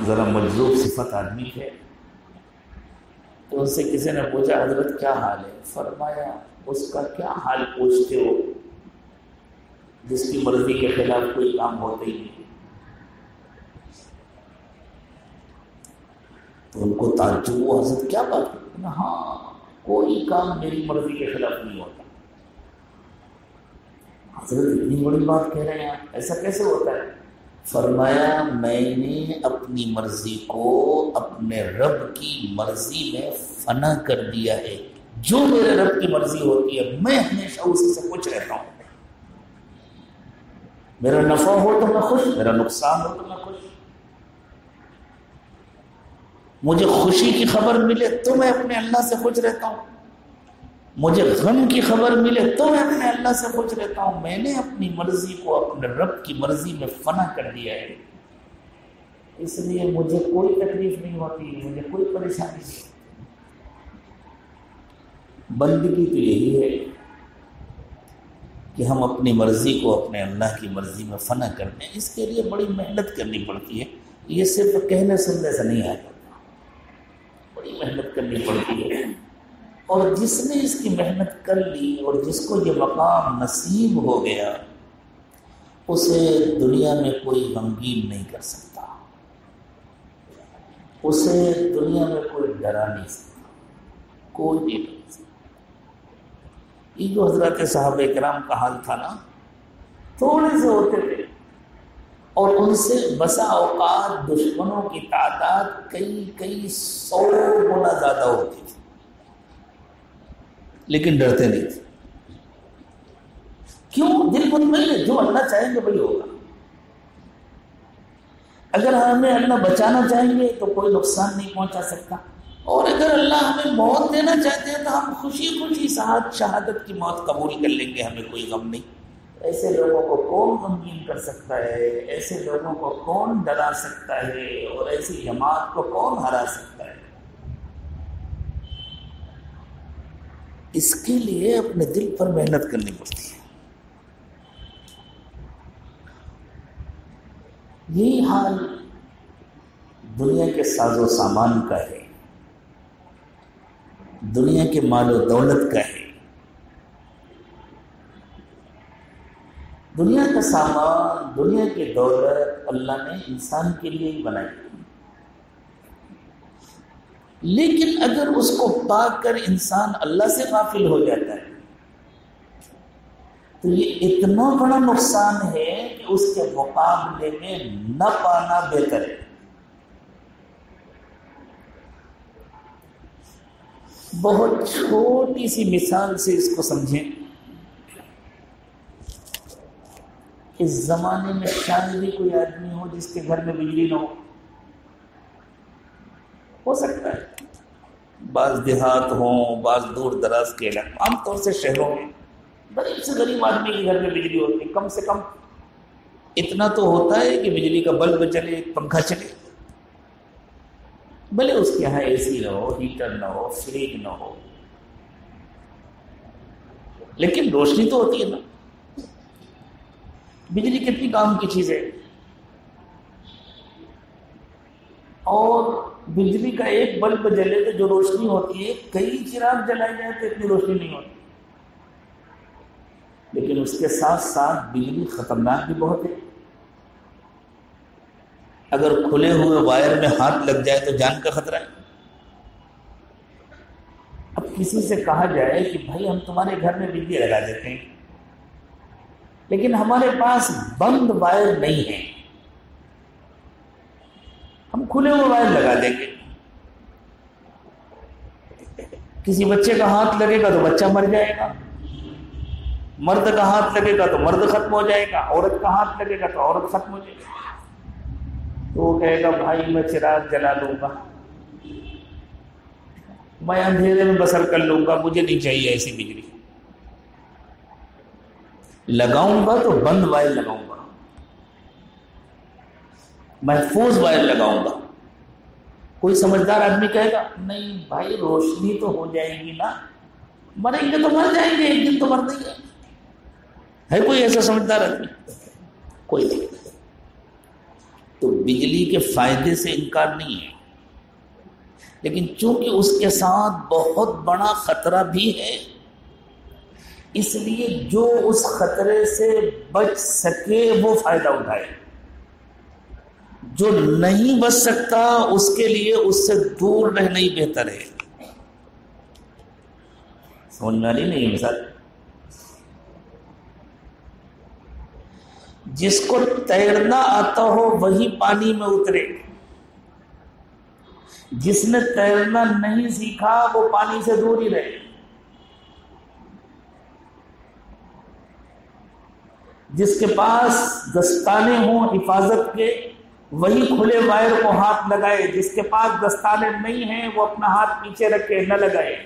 ذرا مجذوب صفت آدمی ہے، تو ان سے کسی نے پوچھا حضرت کیا حال ہے؟ فرمایا اس کا کیا حال پوچھتے ہو جس کی مرضی کے خلاف کوئی کام ہوتا ہی نہیں۔ تو ان کو تعجب ہوا، حضرت کیا بات ہے؟ ہاں کوئی کام میری مرضی کے خلاف نہیں ہوتا۔ حضرت اتنی بڑی بات کہہ رہے ہیں آپ، ایسا کیسے ہوتا ہے؟ فرمایا میں نے اپنی مرضی کو اپنے رب کی مرضی میں فنا کر دیا ہے۔ جو میرے رب کی مرضی ہوتی ہے میں ہمیشہ اسی سے خوش رہتا ہوں۔ میرا نفع ہو تو میں خوش، میرا نقصان ہو تو میں خوش۔ مجھے خوشی کی خبر ملے تو میں اپنے اللہ سے خوش رہتا ہوں، مجھے غم کی خبر ملے تو میں اپنے اللہ سے خوش رہتا ہوں۔ میں نے اپنی مرضی کو اپنے رب کی مرضی میں فنا کر دیا ہے، اس لیے مجھے کوئی تکلیف نہیں ہوتی، مجھے کوئی پریشانی نہیں۔ بندگی تو یہی ہے کہ ہم اپنی مرضی کو اپنے اللہ کی مرضی میں فنا کر دیں۔ اس کے لیے بڑی محنت کرنی پڑتی ہے، یہ صرف کہنے سننے سے نہیں آتا، بڑی محنت کرنی پڑتی ہے۔ اور جس نے اس کی محنت کر لی اور جس کو یہ مقام نصیب ہو گیا، اسے دنیا میں کوئی غمگین نہیں کر سکتا، اسے دنیا میں کوئی ڈرا نہیں سکتا، کوئی نہیں ڈر سکتا۔ یہ جو حضرات صحابہ کرام کا حال تھا نا، تھوڑے سے ہوتے تھے اور ان سے بسا اوقات دشمنوں کی تعداد کئی 100 گنا زیادہ ہوتی تھی، لیکن ڈرتے نہیں تھے۔ کیوں؟ دل مطمئن ہے، جو اللہ چاہیں گے وہی ہوگا۔ اگر ہمیں اللہ بچانا چاہیں گے تو کوئی نقصان نہیں پہنچا سکتا، اور اگر اللہ ہمیں موت دینا چاہتے ہیں تو ہم خوشی خوشی شہادت کی موت قبول کر لیں گے، ہمیں کوئی غم نہیں۔ ایسے لوگوں کو کون غمگین کر سکتا ہے؟ ایسے لوگوں کو کون ڈرا سکتا ہے؟ اور ایسی جماعت کو کون ہرا سکتا ہے؟ اس کے لیے اپنے دل پر محنت کرنی پڑتی ہے۔ یہی حال دنیا کے ساز و سامان کا ہے، دنیا کے مال و دولت کا ہے۔ دنیا کا سامان، دنیا کی دولت اللہ نے انسان کے لیے ہی بنائی، لیکن اگر اس کو پا کر انسان اللہ سے غافل ہو جاتا ہے تو یہ اتنا بڑا نقصان ہے کہ اس کے مقابلے میں نہ پانا بہتر ہے۔ بہت چھوٹی سی مثال سے اس کو سمجھیں۔ اس زمانے میں شاید بھی کوئی آدمی ہو جس کے گھر میں بجلی نہ ہو سکتا ہے، بعض دیہات ہوں، بعض دور دراز کے علاقے، عام طور سے شہروں میں غریب سے غریب آدمی کے گھر میں بجلی ہوتی ہے، کم سے کم اتنا تو ہوتا ہے کہ بجلی کا بلب چلے، پنکھا چلے، بھلے اس کے یہاں اے سی نہ ہو، ہیٹر نہ ہو، فریج نہ ہو، لیکن روشنی تو ہوتی ہے نا۔ بجلی کتنی کام کی چیز ہے، اور بجلی کا ایک بلب جلے تو جو روشنی ہوتی ہے، کئی چراغ جلائے جائے تو اتنی روشنی نہیں ہوتی۔ لیکن اس کے ساتھ ساتھ بجلی خطرناک بھی بہت ہے، اگر کھلے ہوئے وائر میں ہاتھ لگ جائے تو جان کا خطرہ ہے۔ اب کسی سے کہا جائے کہ بھائی ہم تمہارے گھر میں بجلی لگا دیتے ہیں، لیکن ہمارے پاس بند وائر نہیں ہے، ہم کھلے ہوئے وائر لگا دیں گے، کسی بچے کا ہاتھ لگے گا تو بچہ مر جائے گا، مرد کا ہاتھ لگے گا تو مرد ختم ہو جائے گا، عورت کا ہاتھ لگے گا تو عورت ختم ہو جائے گا۔ تو وہ کہے گا بھائی میں چراغ جلا لوں گا، میں اندھیرے میں بسر کر لوں گا، مجھے نہیں چاہیے ایسی بجلی، لگاؤں گا تو بند وائر لگاؤں گا، محفوظ وائر لگاؤں گا۔ کوئی سمجھدار آدمی کہے گا نہیں بھائی روشنی تو ہو جائے گی نا، مریں گے تو مر جائیں گے، ایک دن تو مرنا ہی ہے کوئی ایسا سمجھدار آدمی؟ کوئی نہیں۔ تو بجلی کے فائدے سے انکار نہیں ہے، لیکن چونکہ اس کے ساتھ بہت بڑا خطرہ بھی ہے، اس لیے جو اس خطرے سے بچ سکے وہ فائدہ اٹھائے، جو نہیں بچ سکتا اس کے لیے اس سے دور رہنا ہی بہتر ہے۔ سمجھ میں آ رہی نہیں مثال؟ جس کو تیرنا آتا ہو وہی پانی میں اترے، جس نے تیرنا نہیں سیکھا وہ پانی سے دور ہی رہے۔ جس کے پاس دستانے ہوں حفاظت کے وہی کھلے وائر کو ہاتھ لگائے، جس کے پاس دستانے نہیں ہیں وہ اپنا ہاتھ پیچھے رکھے نہ لگائے۔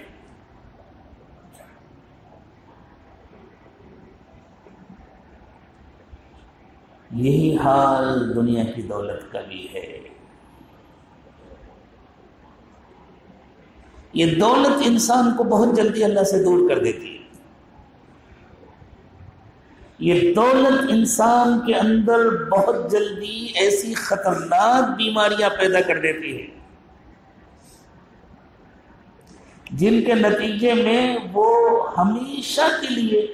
یہی حال دنیا کی دولت کا بھی ہے۔ یہ دولت انسان کو بہت جلدی اللہ سے دور کر دیتی ہے۔ یہ دولت انسان کے اندر بہت جلدی ایسی خطرناک بیماریاں پیدا کر دیتی ہے جن کے نتیجے میں وہ ہمیشہ کے لیے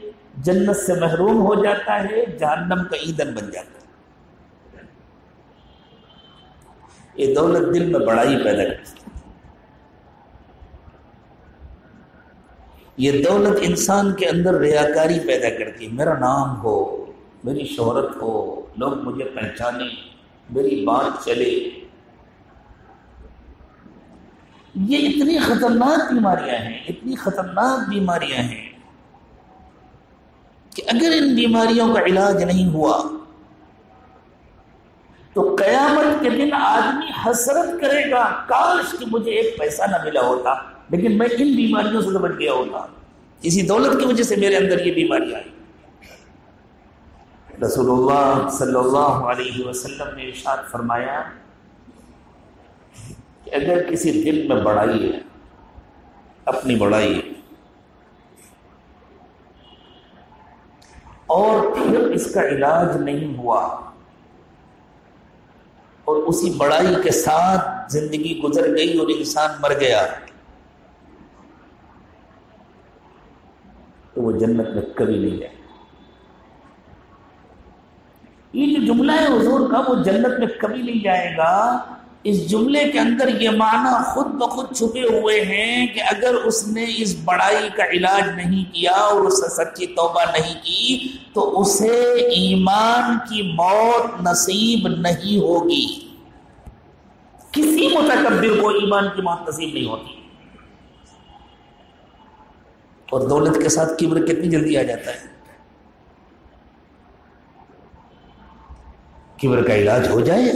جنت سے محروم ہو جاتا ہے، جہنم کا ایندھن بن جاتا ہے۔ یہ دولت دل میں بڑائی پیدا کرتی ہے۔ یہ دولت انسان کے اندر ریاکاری پیدا کرتی ہے، میرا نام ہو، میری شہرت ہو، لوگ مجھے پہچانیں، میری بات چلے۔ یہ اتنی خطرناک بیماریاں ہیں، اتنی خطرناک بیماریاں ہیں کہ اگر ان بیماریوں کا علاج نہیں ہوا تو قیامت کے دن آدمی حسرت کرے گا، کاش کہ مجھے ایک پیسہ نہ ملا ہوتا، لیکن میں ان بیماریوں سے بچ گیا ہوتا، اسی دولت کی وجہ سے میرے اندر یہ بیماری آئی۔ رسول اللہ صلی اللہ علیہ وسلم نے ارشاد فرمایا کہ اگر کسی دل میں بڑائی ہے، اپنی بڑائی ہے، اور پھر اس کا علاج نہیں ہوا اور اسی بڑائی کے ساتھ زندگی گزر گئی اور انسان مر گیا، تو وہ جنت میں کبھی نہیں جائے۔ یہ جو جملہ ہے حضور کا، وہ جنت میں کبھی نہیں جائے گا، اس جملے کے اندر یہ معنی خود بخود چھپے ہوئے ہیں کہ اگر اس نے اس بڑائی کا علاج نہیں کیا اور اس سے سچی توبہ نہیں کی تو اسے ایمان کی موت نصیب نہیں ہوگی۔ کسی متکبر کو ایمان کی موت نصیب نہیں ہوتی۔ اور دولت کے ساتھ کبر کتنی جلدی آ جاتا ہے۔ کبر کا علاج ہو جائے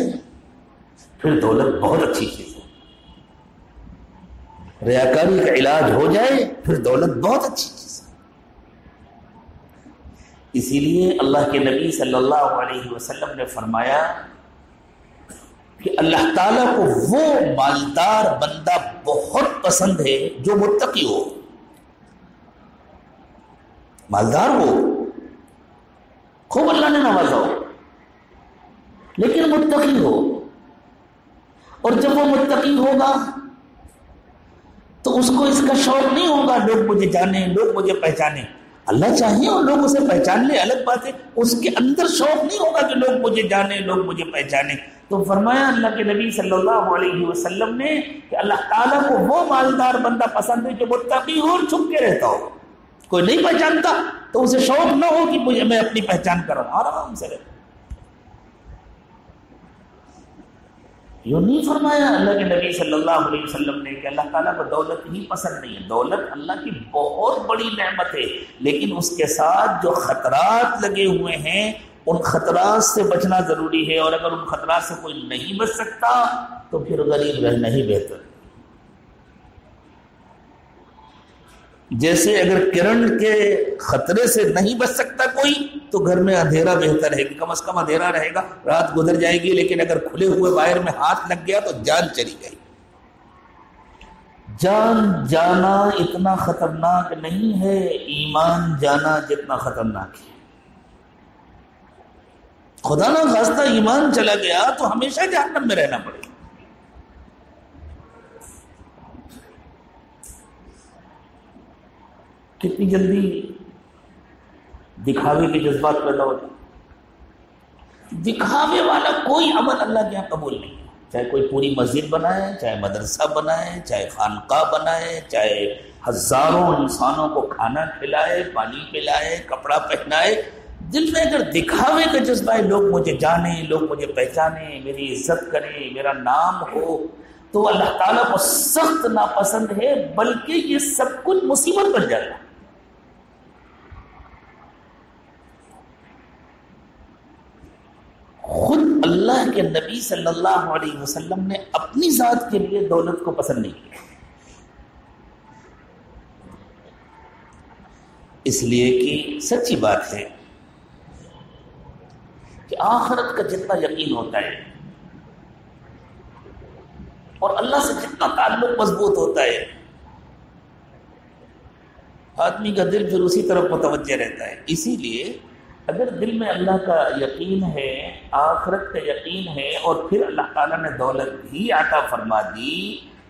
پھر دولت بہت اچھی چیز ہے، ریاکاری کا علاج ہو جائے پھر دولت بہت اچھی چیز ہے۔ اسی لیے اللہ کے نبی صلی اللہ علیہ وسلم نے فرمایا کہ اللہ تعالیٰ کو وہ مالدار بندہ بہت پسند ہے جو متقی ہو، مالدار ہو، خوب اللہ نے نوازا ہو، لیکن متقی ہو۔ اور جب وہ متقی ہوگا تو اس کو اس کا شوق نہیں ہوگا لوگ مجھے جانیں، لوگ مجھے پہچانیں۔ اللہ چاہیے اور لوگ اسے پہچان لیں، الگ بات ہے، اس کے اندر شوق نہیں ہوگا کہ لوگ مجھے جانیں، لوگ مجھے پہچانیں۔ تو فرمایا اللہ کے نبی صلی اللہ علیہ وسلم نے کہ اللہ تعالیٰ کو وہ مالدار بندہ پسند ہے جو متقی ہو اور چھپ کے رہتا ہو، کوئی نہیں پہچانتا تو اسے شوق نہ ہو کہ مجھے میں اپنی پہچان کروں، آرام سے رہتا۔ یوں نہیں فرمایا اللہ کے نبی صلی اللہ علیہ وسلم نے کہ اللہ تعالیٰ کو دولت ہی پسند نہیں ہے، دولت اللہ کی بہت بڑی نعمت ہے، لیکن اس کے ساتھ جو خطرات لگے ہوئے ہیں ان خطرات سے بچنا ضروری ہے، اور اگر ان خطرات سے کوئی نہیں بچ سکتا تو پھر غریب رہنا ہی بہتر ہے۔ جیسے اگر کرنٹ کے خطرے سے نہیں بچ سکتا کوئی تو گھر میں اندھیرا بہتر ہے کہ کم از کم اندھیرا رہے گا، رات گزر جائے گی، لیکن اگر کھلے ہوئے وائر میں ہاتھ لگ گیا تو جان چلی گئی۔ جان جانا اتنا خطرناک نہیں ہے ایمان جانا جتنا خطرناک ہے۔ خدا نہ خواستہ ایمان چلا گیا تو ہمیشہ جہنم میں رہنا پڑے گا۔ کتنی جلدی دکھاوے کے جذبات پیدا ہوتے ہیں۔ دکھاوے والا کوئی عمل اللہ کے یہاں قبول نہیں ہے، چاہے کوئی پوری مسجد بنائے، چاہے مدرسہ بنائے، چاہے خانقاہ بنائے، چاہے ہزاروں انسانوں کو کھانا کھلائے، پانی پلائے، کپڑا پہنائے، دل میں اگر دکھاوے کا جذبہ ہے، لوگ مجھے جانیں، لوگ مجھے پہچانیں، میری عزت کریں، میرا نام ہو، تو اللہ تعالیٰ کو سخت ناپسند ہے، بلکہ یہ سب کچھ مصیبت بن جائے گا۔ خود اللہ کے نبی صلی اللہ علیہ وسلم نے اپنی ذات کے لیے دولت کو پسند نہیں کیا، اس لیے کہ سچی بات ہے کہ آخرت کا جتنا یقین ہوتا ہے اور اللہ سے جتنا تعلق مضبوط ہوتا ہے، آدمی کا دل پھر اسی طرف متوجہ رہتا ہے۔ اسی لیے اگر دل میں اللہ کا یقین ہے، آخرت کا یقین ہے، اور پھر اللہ تعالیٰ نے دولت بھی عطا فرما دی،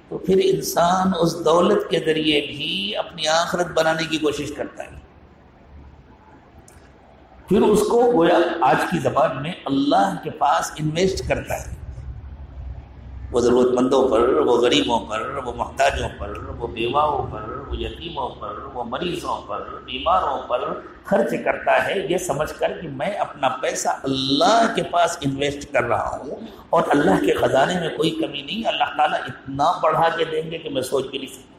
تو پھر انسان اس دولت کے ذریعے بھی اپنی آخرت بنانے کی کوشش کرتا ہے۔ پھر اس کو گویا آج کی زبان میں اللہ کے پاس انویسٹ کرتا ہے، وہ ضرورت مندوں پر، وہ غریبوں پر، وہ محتاجوں پر، وہ بیواؤں پر، وہ یتیموں پر، وہ مریضوں پر، بیماروں پر خرچ کرتا ہے، یہ سمجھ کر کہ میں اپنا پیسہ اللہ کے پاس انویسٹ کر رہا ہوں اور اللہ کے خزانے میں کوئی کمی نہیں، اللہ تعالیٰ اتنا بڑھا کے دیں گے کہ میں سوچ بھی نہیں سکتا۔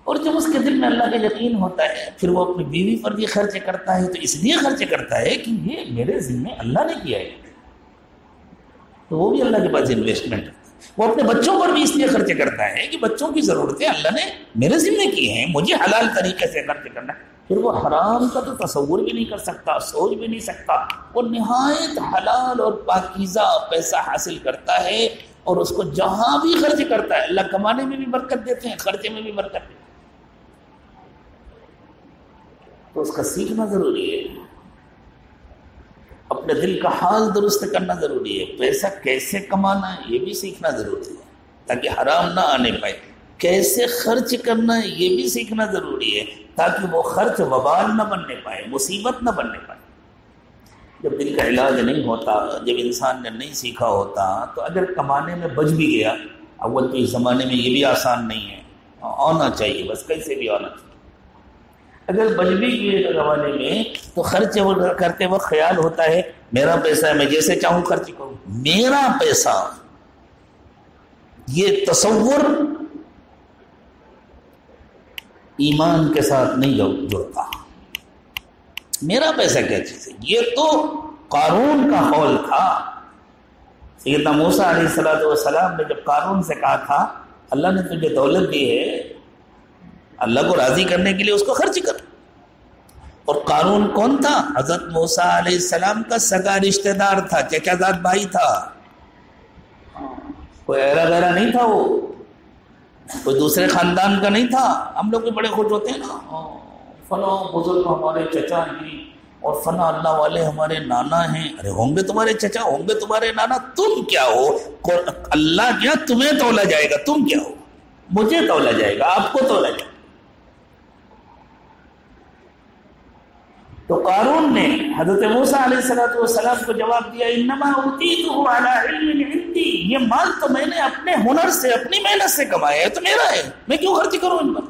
اور جب اس کے دل میں اللہ کا یقین ہوتا ہے، پھر وہ اپنی بیوی پر بھی خرچ کرتا ہے، تو اس لیے خرچ کرتا ہے کہ یہ میرے ذمہ اللہ نے کیا ہے، تو وہ بھی اللہ کے پاس انویسٹمنٹ ہے۔ وہ اپنے بچوں پر بھی اس لیے خرچ کرتا ہے کہ بچوں کی ضرورتیں اللہ نے میرے ذمہ کی ہیں، مجھے حلال طریقے سے خرچ کرنا ہے۔ پھر وہ حرام کا تو تصور بھی نہیں کر سکتا، سوچ بھی نہیں سکتا، وہ نہایت حلال اور پاکیزہ پیسہ حاصل کرتا ہے، اور اس کو جہاں بھی خرچ کرتا ہے اللہ کمانے میں بھی برکت دیتے ہیں، خرچے میں بھی برکت دیتے ہیں۔ تو اس کا سیکھنا ضروری ہے، اپنے دل کا حال درست کرنا ضروری ہے، پیسہ کیسے کمانا ہے یہ بھی سیکھنا ضروری ہے تاکہ حرام نہ آنے پائے، کیسے خرچ کرنا ہے یہ بھی سیکھنا ضروری ہے تاکہ وہ خرچ وبال نہ بننے پائے، مصیبت نہ بننے پائے۔ جب دل کا علاج نہیں ہوتا، جب انسان نے نہیں سیکھا ہوتا، تو اگر کمانے میں بچ بھی گیا، اول تو اس زمانے میں یہ بھی آسان نہیں ہے، آنا چاہیے، بس کیسے بھی آنا چاہیے، اگر بچ بھی گئے زمانے میں تو خرچ کرتے وقت خیال ہوتا ہے میرا پیسہ ہے، میں جیسے چاہوں خرچ کروں، میرا پیسہ، یہ تصور ایمان کے ساتھ نہیں جڑتا۔ میرا پیسہ کیا چیز ہے؟ یہ تو قارون کا قول تھا۔ سیدنا موسیٰ علیہ السلام نے جب قارون سے کہا تھا اللہ نے تجھے دولت دی ہے، اللہ کو راضی کرنے کے لیے اس کو خرچ کر، اور قارون کون تھا؟ حضرت موسیٰ علیہ السلام کا سگا رشتہ دار تھا، چچا زاد بھائی تھا، کوئی ایرا غیرا نہیں تھا، وہ کوئی دوسرے خاندان کا نہیں تھا۔ ہم لوگ بھی بڑے خوش ہوتے ہیں نا، فلاں بزرگ ہمارے چچا ہیں اور فلاں اللہ والے ہمارے نانا ہیں۔ ارے ہوں گے تمہارے چچا، ہوں گے تمہارے نانا، تم کیا ہو؟ اللہ کیا تمہیں تولا جائے گا، تم کیا ہو؟ مجھے تولا جائے گا، آپ کو تولا جائے گا۔ تو قارون نے حضرت موسیٰ علیہ السلام کو جواب دیا انما اوتیتہ علی علم عندی، یہ مال تو میں نے اپنے ہنر سے، اپنی محنت سے کمایا ہے، تو میرا ہے، میں کیوں خرچ کروں ان پر؟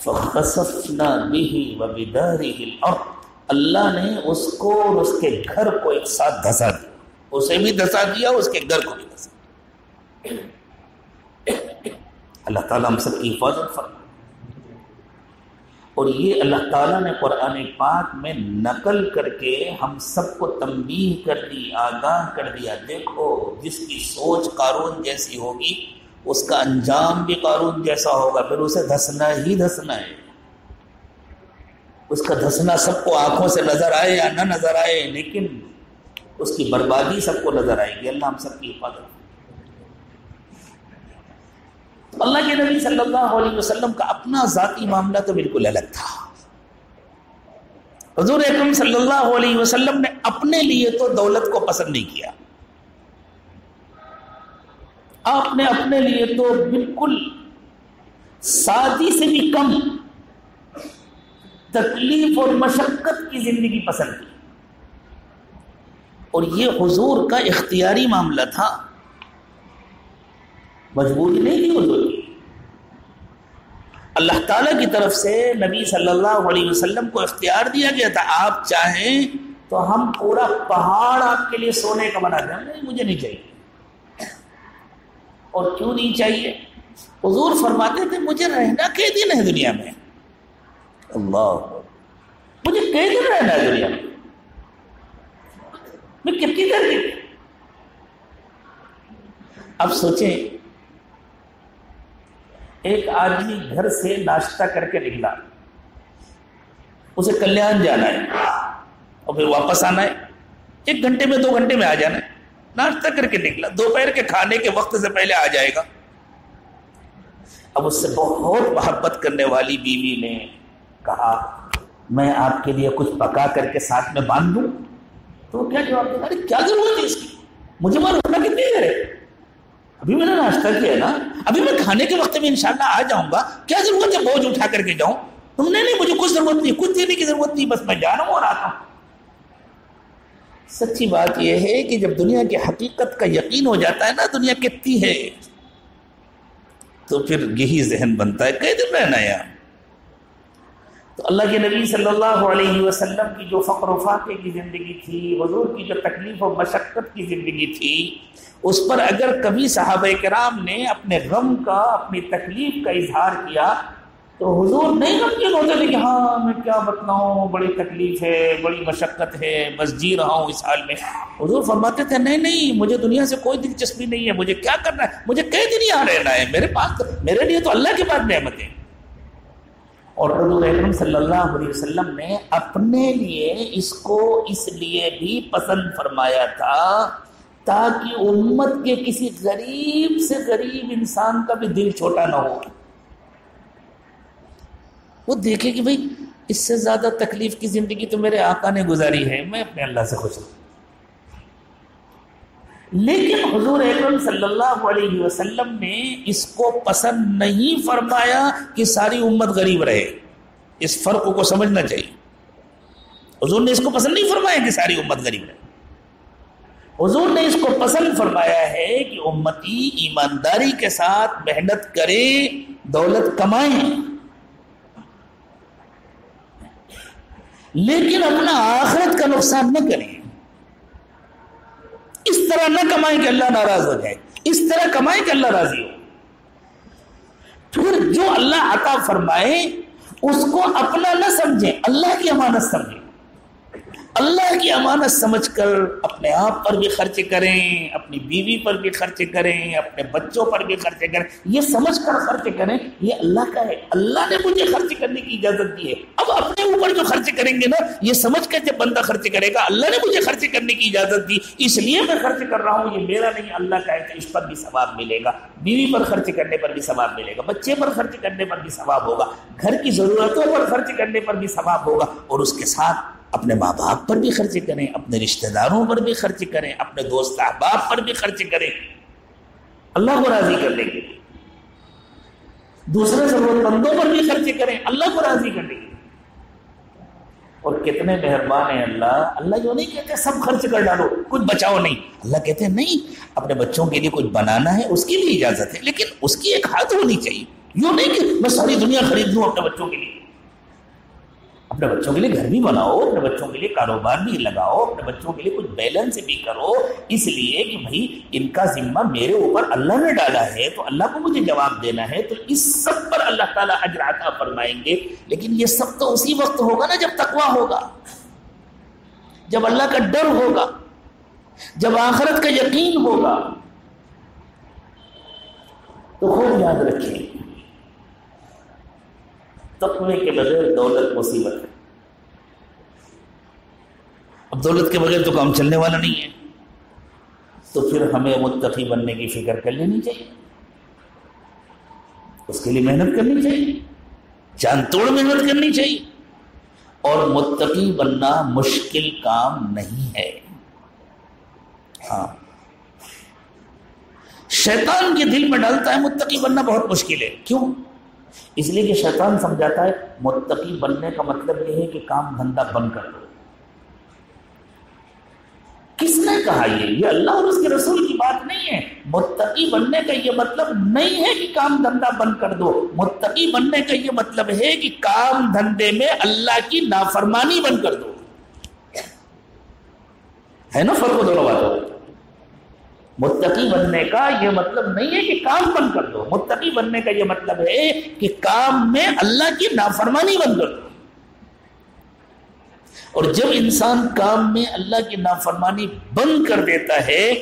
فخسفنا به وبداره الارض، اللہ نے اس کو اور اس کے گھر کو ایک ساتھ دھسا دیا، اسے بھی دھسا دیا، اس کے گھر کو بھی دھسا دیا۔ اللہ تعالیٰ ہم سب کی حفاظت فرمائے۔ اور یہ اللہ تعالیٰ نے قرآن پاک میں نقل کر کے ہم سب کو تنبیہ کر دی، آگاہ کر دیا، دیکھو جس کی سوچ قارون جیسی ہوگی اس کا انجام بھی قارون جیسا ہوگا، پھر اسے دھسنا ہی دھسنا ہے۔ اس کا دھسنا سب کو آنکھوں سے نظر آئے یا نہ نظر آئے، لیکن اس کی بربادی سب کو نظر آئے گی۔ اللہ ہم سب کی حفاظت۔ اللہ کے نبی صلی اللہ علیہ وسلم کا اپنا ذاتی معاملہ تو بالکل الگ تھا، حضور اکرم صلی اللہ علیہ وسلم نے اپنے لیے تو دولت کو پسند نہیں کیا. آپ نے اپنے لیے تو بالکل سادی سے بھی کم تکلیف اور مشقت کی زندگی پسند کی. اور یہ حضور کا اختیاری معاملہ تھا، مجبوری نہیں تھی حضور کی. اللہ تعالیٰ کی طرف سے نبی صلی اللہ علیہ وسلم کو اختیار دیا گیا تھا، آپ چاہیں تو ہم پورا پہاڑ آپ کے لیے سونے کا بنا دیں. نہیں، مجھے نہیں چاہیے. اور کیوں نہیں چاہیے؟ حضور فرماتے تھے مجھے رہنا کئی دن ہے دنیا میں. اللہ، مجھے کئی دن رہنا ہے دنیا میں کتنی دیر دی. اب سوچیں، ایک آدمی گھر سے ناشتہ کر کے نکلا، اسے کلیان جانا ہے اور پھر واپس آنا ہے، 1 گھنٹے میں 2 گھنٹے میں آ جانا ہے. ناشتہ کر کے نکلا، دوپہر کے کھانے کے وقت سے پہلے آ جائے گا. اب اس سے بہت محبت کرنے والی بیوی نے کہا میں آپ کے لیے کچھ پکا کر کے ساتھ میں باندھ دوں. تو وہ کیا جواب دے گا؟ ارے کیا ضرورت ہے اس کی، مجھے وہاں رکنا کتنی دیر ہے، ابھی میں نے ناشتہ کیا ہے نا، ابھی میں کھانے کے وقت میں انشاءاللہ آ جاؤں گا، کیا ضرورت ہے بوجھ اٹھا کر کے جاؤں. تم نے نہیں، مجھے کچھ ضرورت نہیں، کچھ دینے کی ضرورت نہیں، بس میں جا رہا ہوں اور آتا ہوں. سچی بات یہ ہے کہ جب دنیا کی حقیقت کا یقین ہو جاتا ہے نا دنیا کتنی ہے، تو پھر یہی ذہن بنتا ہے کئی دن رہنا ہے یار. تو اللہ کے نبی صلی اللہ علیہ وسلم کی جو فقر و فاقے کی زندگی تھی، حضور کی جو تکلیف و مشقت کی زندگی تھی، اس پر اگر کبھی صحابہ کرام نے اپنے غم کا، اپنی تکلیف کا اظہار کیا تو حضور نہیں غمگین ہوتے تھے کہ ہاں میں کیا بتلاؤں، بڑی تکلیف ہے، بڑی مشقت ہے، بس جی رہا ہوں اس حال میں. حضور فرماتے تھے نہیں، مجھے دنیا سے کوئی دلچسپی نہیں ہے، مجھے کیا کرنا ہے، مجھے کئی دن یہاں رہنا ہے، میرے پاس میرے لیے تو اللہ کے پاس نعمت ہے. اور حضور اکرم صلی اللہ علیہ وسلم نے اپنے لیے اس کو اس لیے بھی پسند فرمایا تھا تاکہ امت کے کسی غریب سے غریب انسان کا بھی دل چھوٹا نہ ہو. وہ دیکھے کہ بھئی اس سے زیادہ تکلیف کی زندگی تو میرے آقا نے گزاری ہے، میں اپنے اللہ سے خوش ہوں. لیکن حضور اکرم صلی اللہ علیہ وسلم نے اس کو پسند نہیں فرمایا کہ ساری امت غریب رہے. اس فرق کو سمجھنا چاہیے. حضور نے اس کو پسند نہیں فرمایا کہ ساری امت غریب رہے. حضور نے اس کو پسند فرمایا ہے کہ امتی ایمانداری کے ساتھ محنت کرے، دولت کمائیں، لیکن اپنا آخرت کا نقصان نہ کریں. اس طرح نہ کمائیں کہ اللہ ناراض ہو جائے، اس طرح کمائیں کہ اللہ راضی ہو. پھر جو اللہ عطا فرمائے اس کو اپنا نہ سمجھیں، اللہ کی امانت سمجھیں. اللہ کی امانت سمجھ کر اپنے آپ پر بھی خرچ کریں، اپنی بیوی پر بھی خرچ کریں، اپنے بچوں پر بھی خرچ کریں. یہ سمجھ کر خرچ کریں یہ اللہ کا ہے، اللہ نے مجھے خرچ کرنے کی اجازت دی ہے. اب اپنے اوپر جو خرچ کریں گے نا، یہ سمجھ کر جب بندہ خرچ کرے گا اللہ نے مجھے خرچ کرنے کی اجازت دی اس لیے میں خرچ کر رہا ہوں، یہ میرا نہیں اللہ کا ہے، تو اس پر بھی ثواب ملے گا. بیوی پر خرچ کرنے پر بھی ثواب ملے گا، بچے پر خرچ کرنے پر بھی ثواب ہوگا، گھر کی ضرورتوں پر خرچ کرنے پر بھی ثواب ہوگا. اور اس کے ساتھ اپنے ماں باپ پر بھی خرچ کریں، اپنے رشتہ داروں پر بھی خرچ کریں، اپنے دوست احباب پر بھی خرچ کریں، اللہ کو راضی کرنے کے لیے. دوسرے ضرورت مندوں پر بھی خرچ کریں اللہ کو راضی کرنے کے لیے. اور کتنے مہربان ہیں اللہ. اللہ جو نہیں کہتے سب خرچ کر ڈالو کچھ بچاؤ، نہیں، اللہ کہتے ہیں نہیں، اپنے بچوں کے لیے کچھ بنانا ہے اس کی بھی اجازت ہے، لیکن اس کی ایک حد ہونی چاہیے. یوں نہیں کہ میں ساری دنیا خرید لوں اپنے بچوں کے لیے. اپنے بچوں کے لیے گھر بھی بناؤ، اپنے بچوں کے لیے کاروبار بھی لگاؤ، اپنے بچوں کے لیے کچھ بیلنس بھی کرو، اس لیے کہ بھائی ان کا ذمہ میرے اوپر اللہ نے ڈالا ہے تو اللہ کو مجھے جواب دینا ہے. تو اس سب پر اللہ تعالیٰ اجر عطا فرمائیں گے. لیکن یہ سب تو اسی وقت ہوگا نا جب تقویٰ ہوگا، جب اللہ کا ڈر ہوگا، جب آخرت کا یقین ہوگا. تو خوب یاد رکھیں تقوی کے بغیر دولت مصیبت ہے. اب دولت کے بغیر تو کام چلنے والا نہیں ہے. تو پھر ہمیں متقی بننے کی فکر کر لینی چاہیے، اس کے لیے محنت کرنی چاہیے، جان توڑ محنت کرنی چاہیے. اور متقی بننا مشکل کام نہیں ہے. ہاں شیطان کے دل میں ڈالتا ہے متقی بننا بہت مشکل ہے. کیوں؟ اس لیے کہ شیطان سمجھاتا ہے متقی بننے کا مطلب یہ ہے کہ کام دھندا بند کر دو. کس نے کہا یہ اللہ اور اس کے رسول کی بات نہیں ہے. متقی بننے کا یہ مطلب نہیں ہے کہ کام دھندا بند کر دو. متقی بننے کا یہ مطلب ہے کہ کام دھندے میں اللہ کی نافرمانی بند کر دو. ہے نا فرق دونوں باتوں. متقی بننے کا یہ مطلب نہیں ہے کہ کام بند کر دو. متقی بننے کا یہ مطلب ہے کہ کام میں اللہ کی نافرمانی بند کر دو. اور جب انسان کام میں اللہ کی نافرمانی بند کر دیتا ہے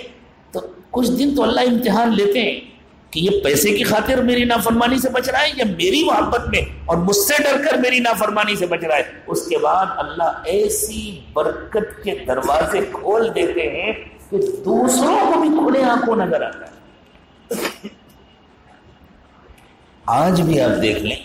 تو کچھ دن تو اللہ امتحان لیتے ہیں کہ یہ پیسے کی خاطر میری نافرمانی سے بچ رہا ہے یا میری محبت میں اور مجھ سے ڈر کر میری نافرمانی سے بچ رہا ہے. اس کے بعد اللہ ایسی برکت کے دروازے کھول دیتے ہیں کہ دوسروں کو بھی کھلے آنکھوں نظر آتا ہے. آج بھی آپ دیکھ لیں,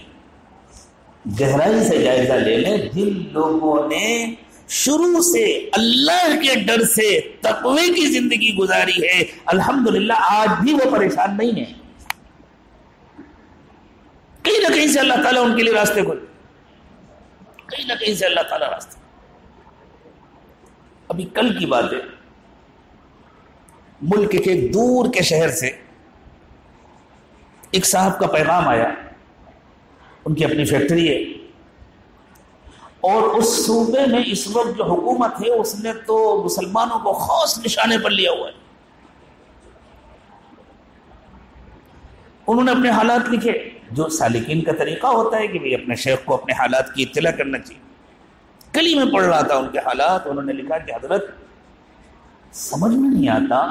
گہرائی سے جائزہ لے لیں, جن لوگوں نے شروع سے اللہ کے ڈر سے تقوی کی زندگی گزاری ہے الحمدللہ آج بھی وہ پریشان نہیں ہیں. کہیں نہ کہیں سے اللہ تعالیٰ ان کے لیے راستے کھولے, کہیں نہ کہیں سے اللہ تعالیٰ راستے. ابھی کل کی بات ہے, ملک کے دور کے شہر سے ایک صاحب کا پیغام آیا. ان کی اپنی فیکٹری ہے اور اس صوبے میں اس وقت جو حکومت ہے اس نے تو مسلمانوں کو خاص نشانے پر لیا ہوا ہے. انہوں نے اپنے حالات لکھے, جو سالکین کا طریقہ ہوتا ہے کہ بھئی اپنے شیخ کو اپنے حالات کی اطلاع کرنا چاہیے. کل ہی میں پڑھ رہا تھا ان کے حالات. انہوں نے لکھا کہ حضرت سمجھ میں نہیں آتا,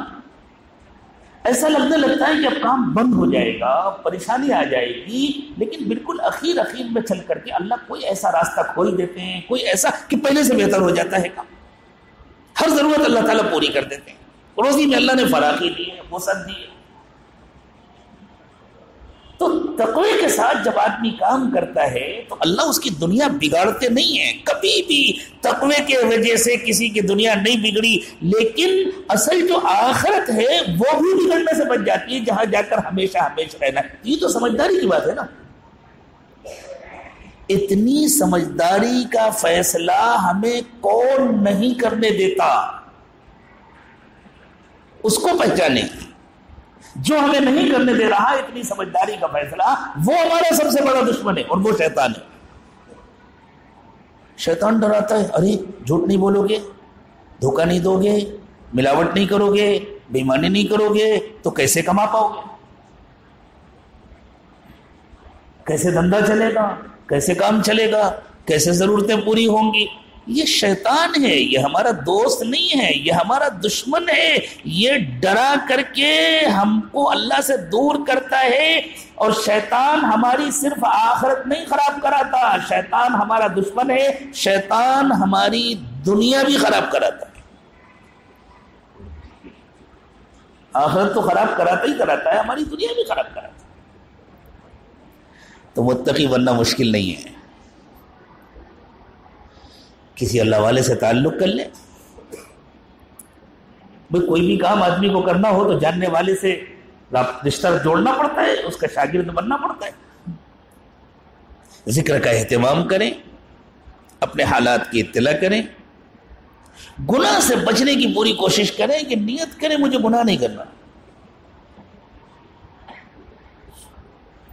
ایسا لگنے لگتا ہے کہ اب کام بند ہو جائے گا, پریشانی آ جائے گی, لیکن بالکل اخیر میں چل کر کے اللہ کوئی ایسا راستہ کھول دیتے ہیں, کوئی ایسا کہ پہلے سے بہتر ہو جاتا ہے کام. ہر ضرورت اللہ تعالیٰ پوری کر دیتے ہیں. روزی میں اللہ نے فراخی دی ہے, وسعت دی ہے. تو تقوی کے ساتھ جب آدمی کام کرتا ہے تو اللہ اس کی دنیا بگاڑتے نہیں ہیں. کبھی بھی تقوی کی وجہ سے کسی کی دنیا نہیں بگڑی, لیکن اصل جو آخرت ہے وہ بھی بگڑنے سے بچ جاتی ہے, جہاں جا کر ہمیشہ ہمیشہ رہنا. یہ تو سمجھداری کی بات ہے نا. اتنی سمجھداری کا فیصلہ ہمیں کون نہیں کرنے دیتا, اس کو پہچانے. جو ہمیں نہیں کرنے دے رہا اتنی سمجھداری کا فیصلہ, وہ ہمارا سب سے بڑا دشمن ہے اور وہ شیطان ہے. شیطان ڈراتا ہے, ارے جھوٹ نہیں بولو گے, دھوکہ نہیں دو گے, ملاوٹ نہیں کرو گے, بے ایمانی نہیں کرو گے تو کیسے کما پاؤ گے, کیسے دھندا چلے گا, کیسے کام چلے گا, کیسے ضرورتیں پوری ہوں گی. یہ شیطان ہے, یہ ہمارا دوست نہیں ہے, یہ ہمارا دشمن ہے. یہ ڈرا کر کے ہم کو اللہ سے دور کرتا ہے. اور شیطان ہماری صرف آخرت نہیں خراب کراتا, شیطان ہمارا دشمن ہے, شیطان ہماری دنیا بھی خراب کراتا ہے. آخرت تو خراب کراتا ہی کراتا ہے, ہماری دنیا بھی خراب کراتا ہے. تو متقی بننا مشکل نہیں ہے. کسی اللہ والے سے تعلق کر لے. بھئی کوئی بھی کام آدمی کو کرنا ہو تو جاننے والے سے رشتہ جوڑنا پڑتا ہے, اس کا شاگرد بننا پڑتا ہے. ذکر کا اہتمام کریں, اپنے حالات کی اطلاع کریں, گناہ سے بچنے کی پوری کوشش کریں کہ نیت کریں مجھے گناہ نہیں کرنا.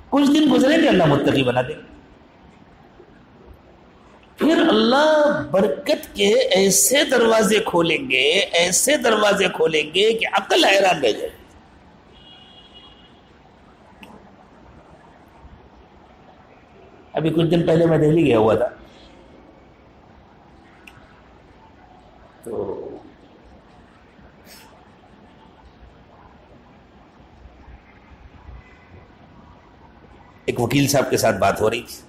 کچھ دن گزریں گے اللہ متقی بنا دے. پھر اللہ برکت کے ایسے دروازے کھولیں گے, ایسے دروازے کھولیں گے کہ عقل حیران رہ جائے. ابھی کچھ دن پہلے میں دہلی گیا ہوا تھا, تو ایک وکیل صاحب کے ساتھ بات ہو رہی تھی.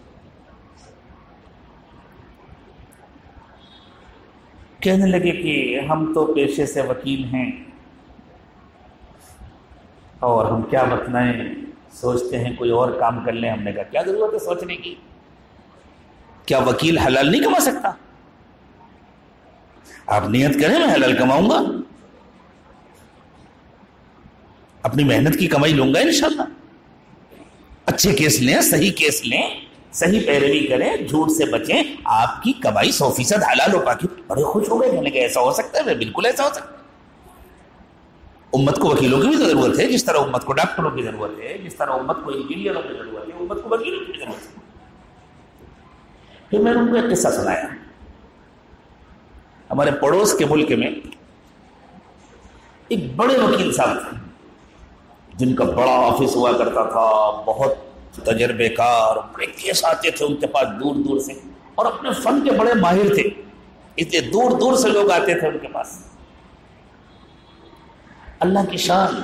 کہنے لگے کہ ہم تو پیشے سے وکیل ہیں اور ہم کیا بتلائیں, سوچتے ہیں کوئی اور کام کر لیں. ہم نے کہا کیا ضرورت ہے سوچنے کی, کیا وکیل حلال نہیں کما سکتا؟ آپ نیت کریں میں حلال کماؤں گا، اپنی محنت کی کمائی لوں گا انشاءاللہ. اچھے کیس لیں، صحیح کیس لیں، صحیح پیروی کریں، جھوٹ سے بچیں، آپ کی کمائی 100% حلال ہو پاکی. بڑے خوش ہو گئے، کہنے کہ ایسا ہو سکتا ہے؟ بالکل ایسا ہو سکتا ہے. امت کو وکیلوں کی بھی ضرورت ہے، جس طرح امت کو ڈاکٹروں کی ضرورت ہے، جس طرح امت کو انجینئروں کی ضرورت ہے، امت کو وکیلوں کی بھی ضرورت ہے. پھر میں نے ان کو ایک قصہ سنایا. ہمارے پڑوس کے ملک میں ایک بڑے وکیل صاحب تھے جن کا بڑا آفس ہوا کرتا تھا، بہت تجربے کار، بڑے کیس آتے تھے ان کے پاس دور دور سے، اور اپنے فن کے بڑے ماہر تھے، اس لیے دور دور سے لوگ آتے تھے ان کے پاس. اللہ کی شان،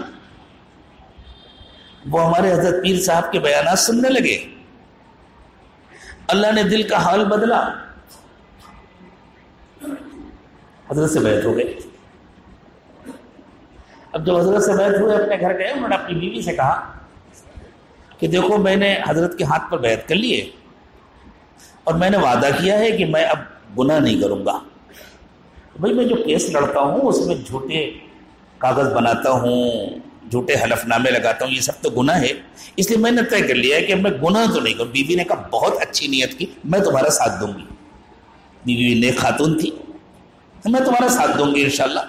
وہ ہمارے حضرت پیر صاحب کے بیانات سننے لگے. اللہ نے دل کا حال بدلا، حضرت سے بیعت ہو گئے. اب جب حضرت سے بیعت ہوئے اپنے گھر گئے، انہوں نے اپنی بیوی سے کہا کہ دیکھو میں نے حضرت کے ہاتھ پر بیعت کر لی ہے اور میں نے وعدہ کیا ہے کہ میں اب گناہ نہیں کروں گا. بھائی میں جو کیس لڑتا ہوں اس میں جھوٹے کاغذ بناتا ہوں، جھوٹے حلف نامے لگاتا ہوں، یہ سب تو گناہ ہے، اس لیے میں نے طے کر لیا ہے کہ میں گناہ تو نہیں کروں. بیوی نے کہا بہت اچھی نیت کی، میں تمہارا ساتھ دوں گی. بیوی نیک خاتون تھی، میں تمہارا ساتھ دوں گی انشاءاللہ،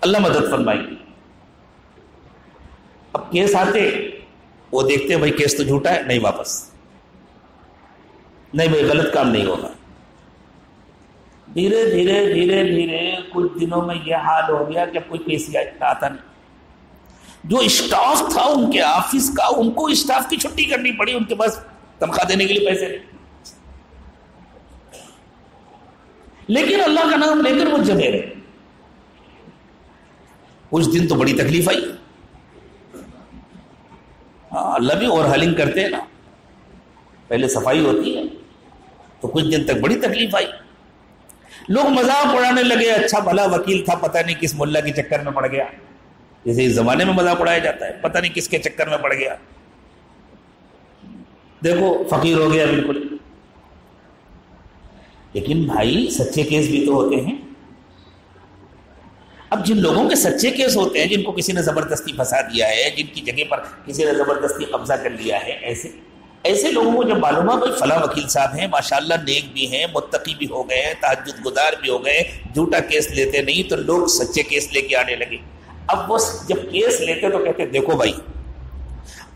اللہ مدد فرمائے گی. اب کیس آتے، وہ دیکھتے بھائی کیس تو جھوٹا ہے، نہیں واپس، نہیں بھائی غلط کام نہیں ہوگا. دھیرے دھیرے دھیرے دھیرے کچھ دنوں میں یہ حال ہو گیا کہ کوئی کیس آتا نہیں. جو اسٹاف تھا ان کے آفس کا، ان کو اسٹاف کی چھٹی کرنی پڑی، ان کے پاس تنخواہ دینے کے لیے پیسے نہیں. لیکن اللہ کا نام لے کر وہ جمے رہے. کچھ دن تو بڑی تکلیف آئی. ہاں اللہ بھی اور حالنگ کرتے ہیں نا، پہلے صفائی ہوتی ہے تو کچھ دن تک بڑی تکلیف آئی. لوگ مذاق اڑانے لگے، اچھا بھلا وکیل تھا، پتہ نہیں کس ملا کے چکر میں پڑ گیا. جیسے اس زمانے میں مذاق اڑایا جاتا ہے، پتہ نہیں کس کے چکر میں پڑ گیا، دیکھو فقیر ہو گیا بالکل. لیکن بھائی سچے کیس بھی تو ہوتے ہیں. اب جن لوگوں کے سچے کیس ہوتے ہیں، جن کو کسی نے زبردستی پھنسا دیا ہے، جن کی جگہ پر کسی نے زبردستی قبضہ کر لیا ہے، ایسے لوگوں کو جب معلوم ہے بھائی فلاں وکیل صاحب ہیں، ماشاءاللہ نیک بھی ہیں، متقی بھی ہو گئے ہیں، تہجد گزار بھی ہو گئے، جھوٹا کیس لیتے نہیں، تو لوگ سچے کیس لے کے آنے لگے. اب وہ جب کیس لیتے تو کہتے دیکھو بھائی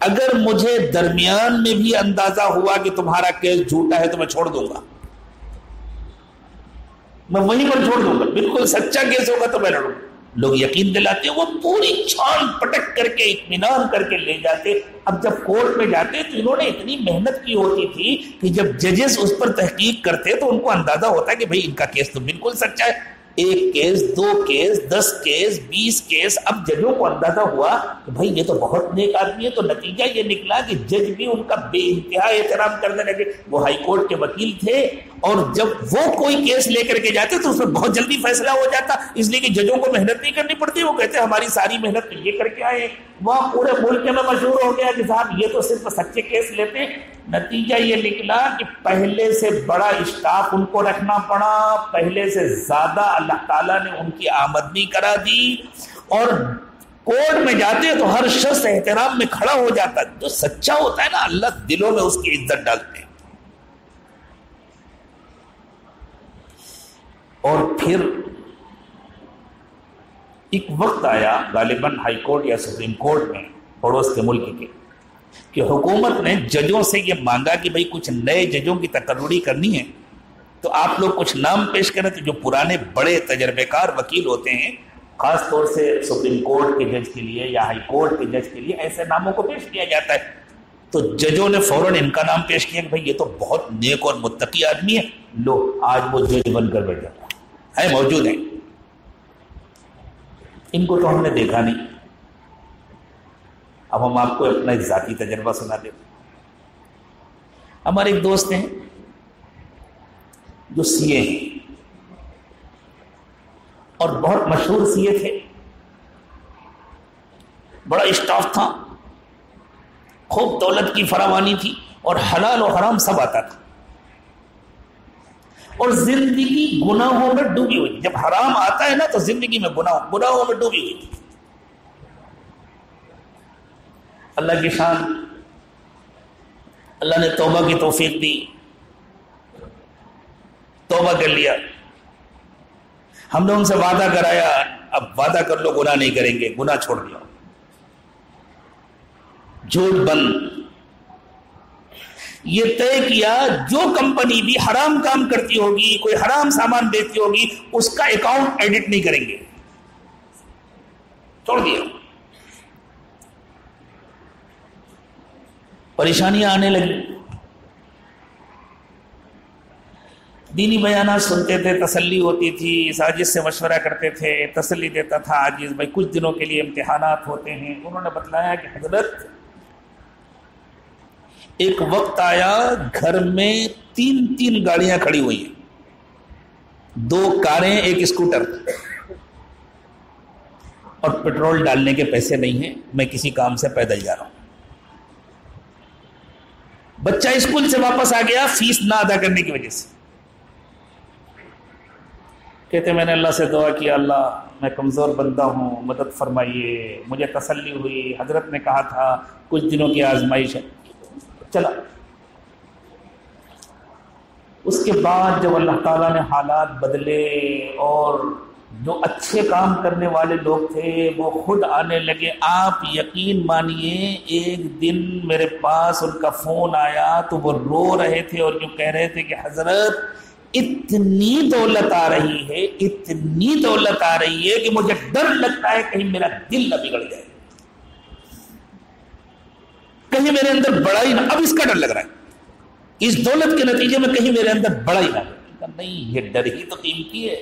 اگر مجھے درمیان میں بھی اندازہ ہوا کہ تمہارا کیس جھوٹا ہے تو میں چھوڑ دوں گا، میں وہیں پر چھوڑ دوں گا، بالکل سچا کیس ہوگا تو میں لڑوں. لوگ یقین دلاتے، وہ پوری چھان پٹک کر کے اطمینان کر کے لے جاتے. اب جب کورٹ میں جاتے تو انہوں نے اتنی محنت کی ہوتی تھی کہ جب ججز اس پر تحقیق کرتے تو ان کو اندازہ ہوتا ہے کہ بھئی ان کا کیس تو بالکل سچا ہے. 1 کیس 2 کیس 10 کیس 20 کیس. اب ججوں کو اندازہ ہوا کہ بھئی یہ تو بہت نیک آدمی ہے، تو نتیجہ یہ نکلا کہ جج بھی ان کا بے انتہا احترام کرنے لگے. وہ ہائی کورٹ کے وکیل تھے اور جب وہ کوئی کیس لے کر کے جاتے تو اس میں بہت جلدی فیصلہ ہو جاتا، اس لیے کہ ججوں کو محنت نہیں کرنی پڑتی. وہ کہتے ہماری ساری محنت یہ کر کے آئے. وہاں پورے ملک میں مشہور ہو گیا کہ صاحب یہ تو صرف سچے کیس لیتے. نتیجہ یہ نکلا کہ پہلے سے بڑا اسٹاف ان کو رکھنا پڑا، پہلے سے زیادہ اللہ تعالیٰ نے ان کی آمدنی کرا دی، اور کورٹ میں جاتے تو ہر شخص احترام میں کھڑا ہو جاتا. جو سچا ہوتا ہے نا اللہ دلوں میں اس کی عزت ڈالتے ہیں. اور پھر ایک وقت آیا غالباً ہائی کورٹ یا سپریم کورٹ میں پڑوس کے ملک کے، کہ حکومت نے ججوں سے یہ مانگا کہ بھئی کچھ نئے ججوں کی تقرری کرنی ہے تو آپ لوگ کچھ نام پیش کریں. تو جو پرانے بڑے تجربے کار وکیل ہوتے ہیں، خاص طور سے سپریم کورٹ کے جج کے لیے یا ہائی کورٹ کے جج کے لیے ایسے ناموں کو پیش کیا جاتا ہے. تو ججوں نے فوراً ان کا نام پیش کیا کہ بھئی یہ تو بہت نیک اور متقی آدمی ہے، لو آج وہ جج بن کر بیٹھ جاتا ہے، موجود ہیں. ان کو تو ہم نے دیکھا نہیں. اب ہم آپ کو اپنا ایک ذاتی تجربہ سنا دیں. ہمارے ایک دوست ہیں جو سی اے ہیں اور بہت مشہور سی اے تھے، بڑا اسٹاف تھا، خوب دولت کی فراوانی تھی اور حلال و حرام سب آتا تھا. اور زندگی گناہوں میں ڈوبی ہوئی. جب حرام آتا ہے نا تو زندگی میں گناہوں میں ڈوبی ہوئی. اللہ کی شان, اللہ نے توبہ کی توفیق دی, توبہ کر لیا. ہم نے ان سے وعدہ کرایا, اب وعدہ کر لو گناہ نہیں کریں گے, گناہ چھوڑ دیا. جھوٹ بند. یہ طے کیا جو کمپنی بھی حرام کام کرتی ہوگی, کوئی حرام سامان بیچتی ہوگی, اس کا اکاؤنٹ ایڈٹ نہیں کریں گے, چھوڑ دیا. پریشانیاں آنے لگی. دینی بیانات سنتے تھے, تسلی ہوتی تھی, ساجد سے مشورہ کرتے تھے, تسلی دیتا تھا عاجز بھائی کچھ دنوں کے لیے امتحانات ہوتے ہیں. انہوں نے بتلایا کہ حضرت ایک وقت آیا گھر میں 3 گاڑیاں کھڑی ہوئی ہیں, 2 کاریں, 1 اسکوٹر, اور پیٹرول ڈالنے کے پیسے نہیں ہیں, میں کسی کام سے پیدل جا رہا ہوں. بچہ اسکول سے واپس آ گیا فیس نہ ادا کرنے کی وجہ سے. کہتے میں نے اللہ سے دعا کیا, اللہ میں کمزور بندہ ہوں, مدد فرمائیے. مجھے تسلی ہوئی, حضرت نے کہا تھا کچھ دنوں کی آزمائش ہے. چلا. اس کے بعد جب اللہ تعالیٰ نے حالات بدلے اور جو اچھے کام کرنے والے لوگ تھے وہ خود آنے لگے, آپ یقین مانیے ایک دن میرے پاس ان کا فون آیا تو وہ رو رہے تھے اور یوں کہہ رہے تھے کہ حضرت اتنی دولت آ رہی ہے, اتنی دولت آ رہی ہے کہ مجھے ڈر لگتا ہے کہیں میرا دل نہ بگڑ جائے, کہیں میرے اندر بڑائی نہ. اب اس کا ڈر لگ رہا ہے اس دولت کے نتیجے میں کہیں میرے اندر بڑائی نہ. نہیں, یہ ڈر ہی تو قیمتی ہے.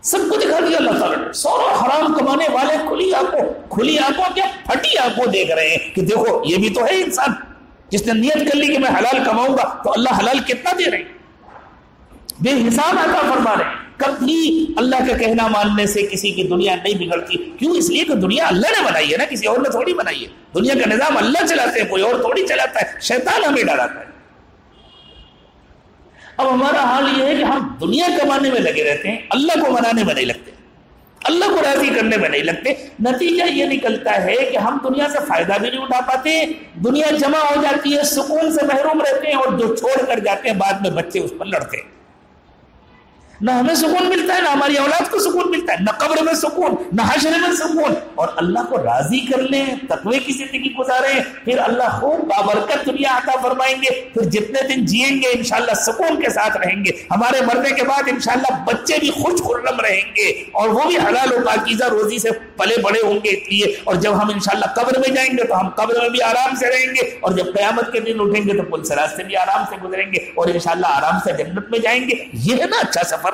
سب کو دکھا دیا اللہ تعالیٰ نے. سوروں حرام کمانے والے کھلی آنکھوں کیا پھٹی آنکھوں دیکھ رہے ہیں کہ دیکھو یہ بھی تو ہے انسان. جس نے نیت کر لی کہ میں حلال کماؤں گا تو اللہ حلال کتنا دے رہے ہیں, بے حساب عطا فرما رہے ہیں. کبھی اللہ کا کہنا ماننے سے کسی کی دنیا نہیں بگڑتی. کیوں؟ اس لیے کہ دنیا اللہ نے بنائی ہے نا, کسی اور نے تھوڑی بنائی ہے. دنیا کا نظام اللہ چلاتے ہیں, کوئی اور تھوڑی چلاتا ہے. شیطان ہمیں ڈراتا ہے. اب ہمارا حال یہ ہے کہ ہم دنیا کمانے میں لگے رہتے ہیں, اللہ کو منانے میں نہیں لگتے, اللہ کو راضی کرنے میں نہیں لگتے. نتیجہ یہ نکلتا ہے کہ ہم دنیا سے فائدہ بھی نہیں اٹھا پاتے, دنیا جمع ہو جاتی ہے, سکون سے محروم رہتے ہیں, اور جو چھوڑ کر جاتے ہیں بعد میں بچے اس پر لڑتے ہیں. نہ ہمیں سکون ملتا ہے, نہ ہماری اولاد کو سکون ملتا ہے, نہ قبر میں سکون, نہ حشر میں سکون. اور اللہ کو راضی کر لیں, تقوی کی زندگی گزاریں, پھر اللہ خوب بابرکت دنیا عطا فرمائیں گے. پھر جتنے دن جئیں گے انشاءاللہ سکون کے ساتھ رہیں گے. ہمارے مرنے کے بعد انشاءاللہ بچے بھی خوش خرم رہیں گے, اور وہ بھی حلال و پاکیزہ روزی سے پلے بڑے ہوں گے. اس لیے اور جب ہم انشاءاللہ قبر میں جائیں گے تو ہم قبر میں بھی آرام سے رہیں گے, اور جب قیامت کے دن اٹھیں گے تو پل صراط سے بھی آرام سے گزریں گے, اور انشاءاللہ آرام سے جنت میں جائیں گے. یہ ہے نا اچھا سفر,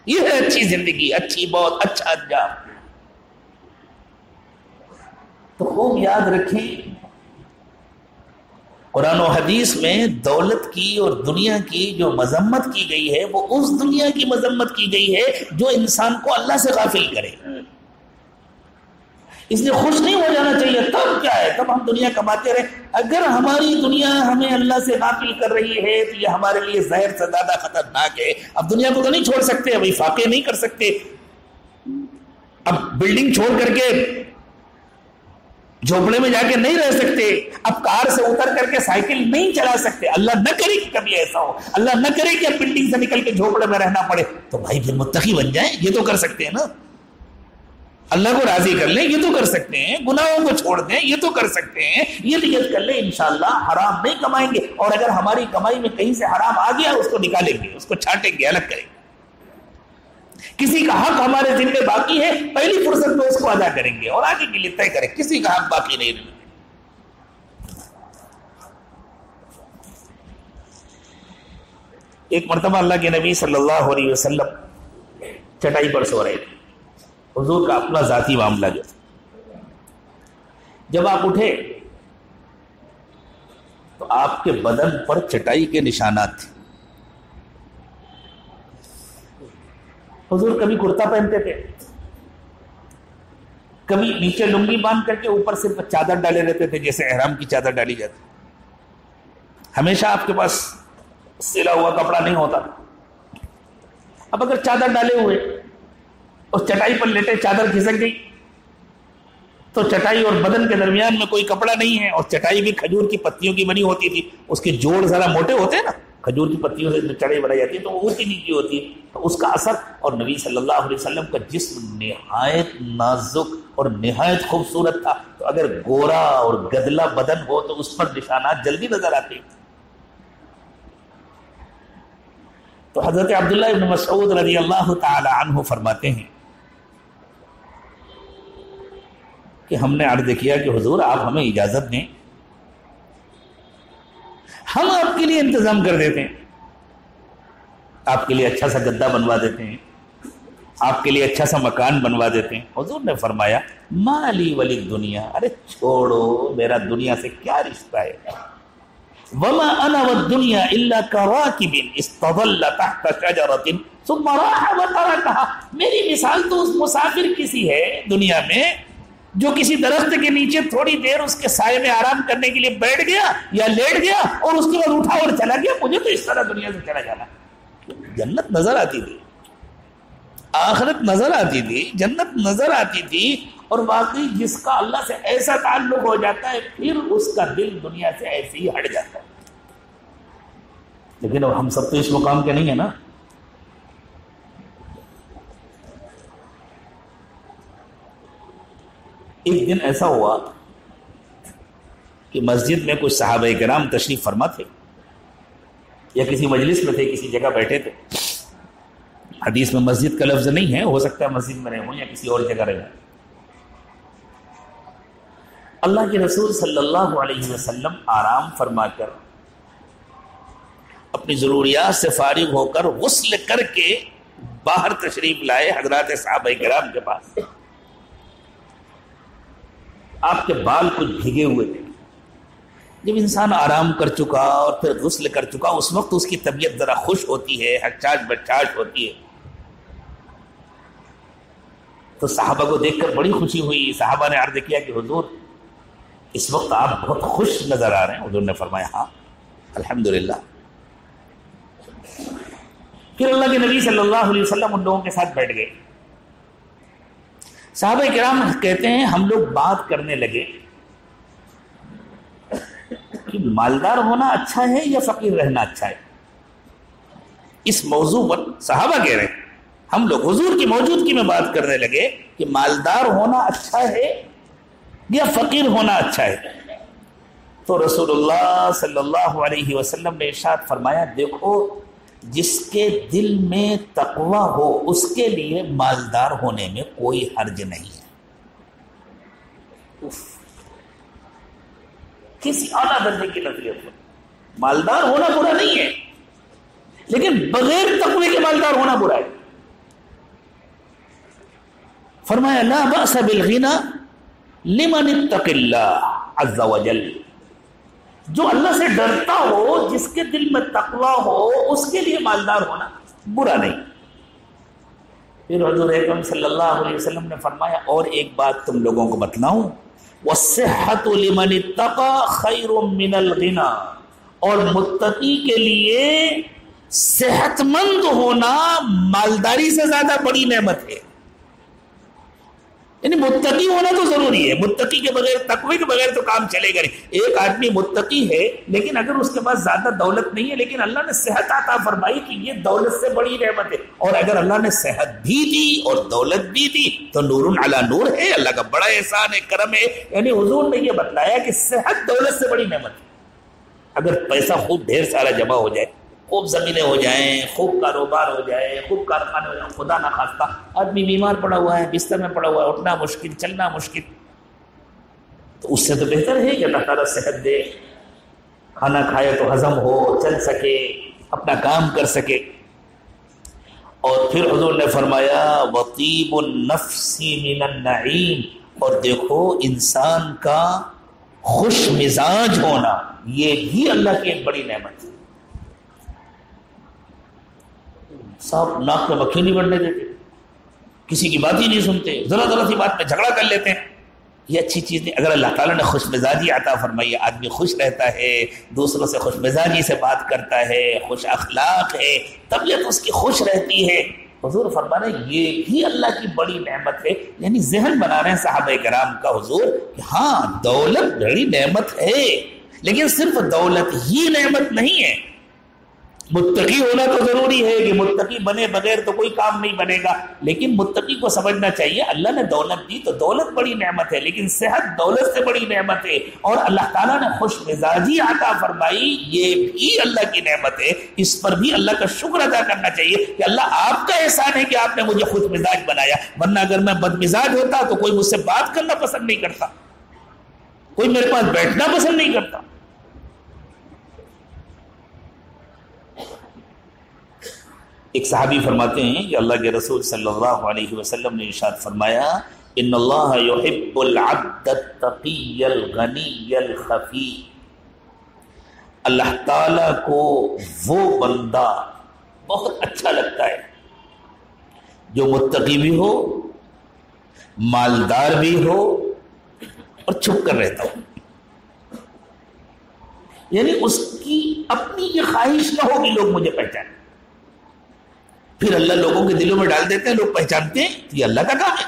یہ ہے اچھی زندگی, اچھی بہت اچھا انجام. تو خوب یاد رکھیں قرآن و حدیث میں دولت کی اور دنیا کی جو مذمت کی گئی ہے وہ اس دنیا کی مذمت کی گئی ہے جو انسان کو اللہ سے غافل کرے. اس لیے خوش نہیں ہو جانا چاہیے. تب کیا ہے, تب ہم دنیا کماتے رہے. اگر ہماری دنیا ہمیں اللہ سے غافل کر رہی ہے تو یہ ہمارے لیے زہر سے زیادہ خطرناک ہے. اب دنیا کو تو نہیں چھوڑ سکتے, ابھی فاقے نہیں کر سکتے, اب بلڈنگ چھوڑ کر کے جھوپڑے میں جا کے نہیں رہ سکتے, اب کار سے اتر کر کے سائیکل نہیں چلا سکتے. اللہ نہ کرے کہ کبھی ایسا ہو, اللہ نہ کرے کہ اب بلڈنگ سے نکل کے جھوپڑے میں رہنا پڑے. تو بھائی پھر متقی بن جائیں, یہ تو کر سکتے ہیں نا. اللہ کو راضی کر لیں, یہ تو کر سکتے ہیں. گناہوں کو چھوڑ دیں, یہ تو کر سکتے ہیں. یہ نیت کر لیں انشاءاللہ حرام نہیں کمائیں گے, اور اگر ہماری کمائی میں کہیں سے حرام آ گیا اس کو نکالیں گے, اس کو چھانٹیں گے, الگ کریں گے. کسی کا حق ہمارے ذمہ باقی ہے, پہلی فرصت میں اس کو ادا کریں گے, اور آگے کے لیے طے کریں. کسی کا حق باقی نہیں رہے. ایک مرتبہ اللہ کے نبی صلی اللہ علیہ وسلم چٹائی پر سو رہے تھے. حضور کا اپنا ذاتی معاملہ جو تھا, جب آپ اٹھے تو آپ کے بدن پر چٹائی کے نشانات تھے. حضور کبھی کرتا پہنتے تھے, کبھی نیچے لنگی باندھ کر کے اوپر صرف چادر ڈالے رہتے تھے جیسے احرام کی چادر ڈالی جاتی. ہمیشہ آپ کے پاس سلا ہوا کپڑا نہیں ہوتا. اب اگر چادر ڈالے ہوئے اور چٹائی پر لیٹے چادر کھسک گئی تو چٹائی اور بدن کے درمیان میں کوئی کپڑا نہیں ہے, اور چٹائی بھی کھجور کی پتیوں کی بنی ہوتی تھی, اس کے جوڑ ذرا موٹے ہوتے ہیں نا, کھجور کی پتیوں سے چڑھائی بنائی جاتی ہے تو وہ اونچی نیچی ہوتی ہے, تو اس کا اثر. اور نبی صلی اللہ علیہ وسلم کا جسم نہایت نازک اور نہایت خوبصورت تھا, تو اگر گورا اور گدلا بدن ہو تو اس پر نشانات جلدی نظر آتے ہیں. تو حضرت عبداللہ ابن مسعود رضی اللہ تعالی عنہ فرماتے ہیں کہ ہم نے عرض کیا کہ حضور آپ ہمیں اجازت دیں, ہم آپ کے لیے انتظام کر دیتے ہیں, آپ کے لیے اچھا سا گدا بنوا دیتے ہیں, آپ کے لیے اچھا سا مکان بنوا دیتے ہیں. حضور نے فرمایا مالی ولی دنیا, ارے چھوڑو, میرا دنیا سے کیا رشتہ ہے. وما انا والدنیا الا كراكب استظل تحت شجرة ثم راح وتركها, میری مثال تو اس مسافر کی سی ہے دنیا میں جو کسی درخت کے نیچے تھوڑی دیر اس کے سائے میں آرام کرنے کے لیے بیٹھ گیا یا لیٹ گیا اور اس کے بعد اٹھا اور چلا گیا. مجھے تو اس طرح دنیا سے چلا جانا. جنت نظر آتی تھی, آخرت نظر آتی تھی, جنت نظر آتی تھی, اور واقعی جس کا اللہ سے ایسا تعلق ہو جاتا ہے پھر اس کا دل دنیا سے ایسے ہی ہٹ جاتا ہے. لیکن اب ہم سب تو اس مقام کے نہیں ہیں نا. ایک دن ایسا ہوا کہ مسجد میں کچھ صحابہ کرام تشریف فرما تھے یا کسی مجلس میں تھے, کسی جگہ بیٹھے تھے. حدیث میں مسجد کا لفظ نہیں ہے, ہو سکتا ہے مسجد میں رہے ہوں یا کسی اور جگہ رہے ہوں. اللہ کے رسول صلی اللہ علیہ وسلم آرام فرما کر اپنی ضروریات سے فارغ ہو کر غسل کر کے باہر تشریف لائے حضرات صحابہ کرام کے پاس. آپ کے بال کچھ بھیگے ہوئے تھے. جب انسان آرام کر چکا اور پھر غسل کر چکا اس وقت اس کی طبیعت ذرا خوش ہوتی ہے, ہچاش بچاش ہوتی ہے. تو صحابہ کو دیکھ کر بڑی خوشی ہوئی. صحابہ نے عرض کیا کہ حضور اس وقت آپ بہت خوش نظر آ رہے ہیں. حضور نے فرمایا ہاں الحمدللہ. پھر اللہ کے نبی صلی اللہ علیہ وسلم ان لوگوں کے ساتھ بیٹھ گئے. صحابہ کرام کہتے ہیں ہم لوگ بات کرنے لگے کہ مالدار ہونا اچھا ہے یا فقیر رہنا اچھا ہے. اس موضوع پر صحابہ کہہ رہے ہیں, ہم لوگ حضور کی موجودگی میں بات کرنے لگے کہ مالدار ہونا اچھا ہے یا فقیر ہونا اچھا ہے. تو رسول اللہ صلی اللہ علیہ وسلم نے ارشاد فرمایا دیکھو جس کے دل میں تقوی ہو اس کے لیے مالدار ہونے میں کوئی حرج نہیں ہے. کسی اعلیٰ درجے کی نصیحت. مالدار ہونا برا نہیں ہے لیکن بغیر تقوی کے مالدار ہونا برا ہے. فرمایا لا بأس بالغنى لمن اتق اللہ عز وجل, جو اللہ سے ڈرتا ہو, جس کے دل میں تقوی ہو اس کے لیے مالدار ہونا برا نہیں. پھر حضور اکرم صلی اللہ علیہ وسلم نے فرمایا اور ایک بات تم لوگوں کو بتلاؤں, والصحة لمن اتقى خیر من الغنى, اور متقی کے لیے صحت مند ہونا مالداری سے زیادہ بڑی نعمت ہے. یعنی متقی ہونا تو ضروری ہے, متقی کے بغیر, تقوی کے بغیر تو کام چلے گا نہیں. ایک آدمی متقی ہے لیکن اگر اس کے پاس زیادہ دولت نہیں ہے لیکن اللہ نے صحت عطا فرمائی کہ یہ دولت سے بڑی نعمت ہے, اور اگر اللہ نے صحت بھی دی اور دولت بھی دی تو نور علی نور ہے, اللہ کا بڑا احسان ہے, کرم ہے. یعنی حضور نے یہ بتلایا کہ صحت دولت سے بڑی نعمت ہے. اگر پیسہ خوب ڈھیر سارا جمع ہو جائے, خوب زمینیں ہو جائیں, خوب کاروبار ہو جائے, خوب کارخانے ہو جائیں, خدا نہ خواستہ آدمی بیمار پڑا ہوا ہے, بستر میں پڑا ہوا ہے, اٹھنا مشکل, چلنا مشکل, تو اس سے تو بہتر ہے کہ اللہ تعالیٰ صحت دے, کھانا کھائے تو ہضم ہو, چل سکے, اپنا کام کر سکے. اور پھر حضور نے فرمایا وطیب النفس من النعیم, اور دیکھو انسان کا خوش مزاج ہونا یہ بھی اللہ کی ایک بڑی نعمت ہے. صاحب ناک میں مکھی نہیں بڑھنے دیتے, کسی کی بات ہی نہیں سنتے, ذرا ذرا سی بات میں جھگڑا کر لیتے ہیں, یہ اچھی چیز نہیں. اگر اللہ تعالیٰ نے خوش مزاجی عطا فرمائی، آدمی خوش رہتا ہے، دوسروں سے خوش مزاجی سے بات کرتا ہے، خوش اخلاق ہے، طبیعت اس کی خوش رہتی ہے، حضور فرما رہے ہیں یہ بھی اللہ کی بڑی نعمت ہے. یعنی ذہن بنا رہے ہیں صحابہ کرام کا حضور کہ ہاں دولت بڑی نعمت ہے، لیکن صرف دولت ہی نعمت نہیں ہے. متقی ہونا تو ضروری ہے کہ متقی بنے بغیر تو کوئی کام نہیں بنے گا، لیکن متقی کو سمجھنا چاہیے اللہ نے دولت دی تو دولت بڑی نعمت ہے، لیکن صحت دولت سے بڑی نعمت ہے. اور اللہ تعالیٰ نے خوش مزاجی عطا فرمائی، یہ بھی اللہ کی نعمت ہے. اس پر بھی اللہ کا شکر ادا کرنا چاہیے کہ اللہ آپ کا احسان ہے کہ آپ نے مجھے خوش مزاج بنایا، ورنہ اگر میں بد مزاج ہوتا تو کوئی مجھ سے بات کرنا پسند نہیں کرتا، کوئی میرے پاس بیٹھنا پسند نہیں کرتا. ایک صحابی فرماتے ہیں کہ اللہ کے رسول صلی اللہ علیہ وسلم نے ارشاد فرمایا ان اللہ یحب العبد التقی الغنی الخفی. اللہ تعالی کو وہ بندہ بہت اچھا لگتا ہے جو متقی بھی ہو، مالدار بھی ہو اور چھپ کر رہتا ہو. یعنی اس کی اپنی یہ خواہش نہ ہو کہ لوگ مجھے پہچانیں. پھر اللہ لوگوں کے دلوں میں ڈال دیتے ہیں، لوگ پہچانتے ہیں، یہ اللہ کا کام ہے.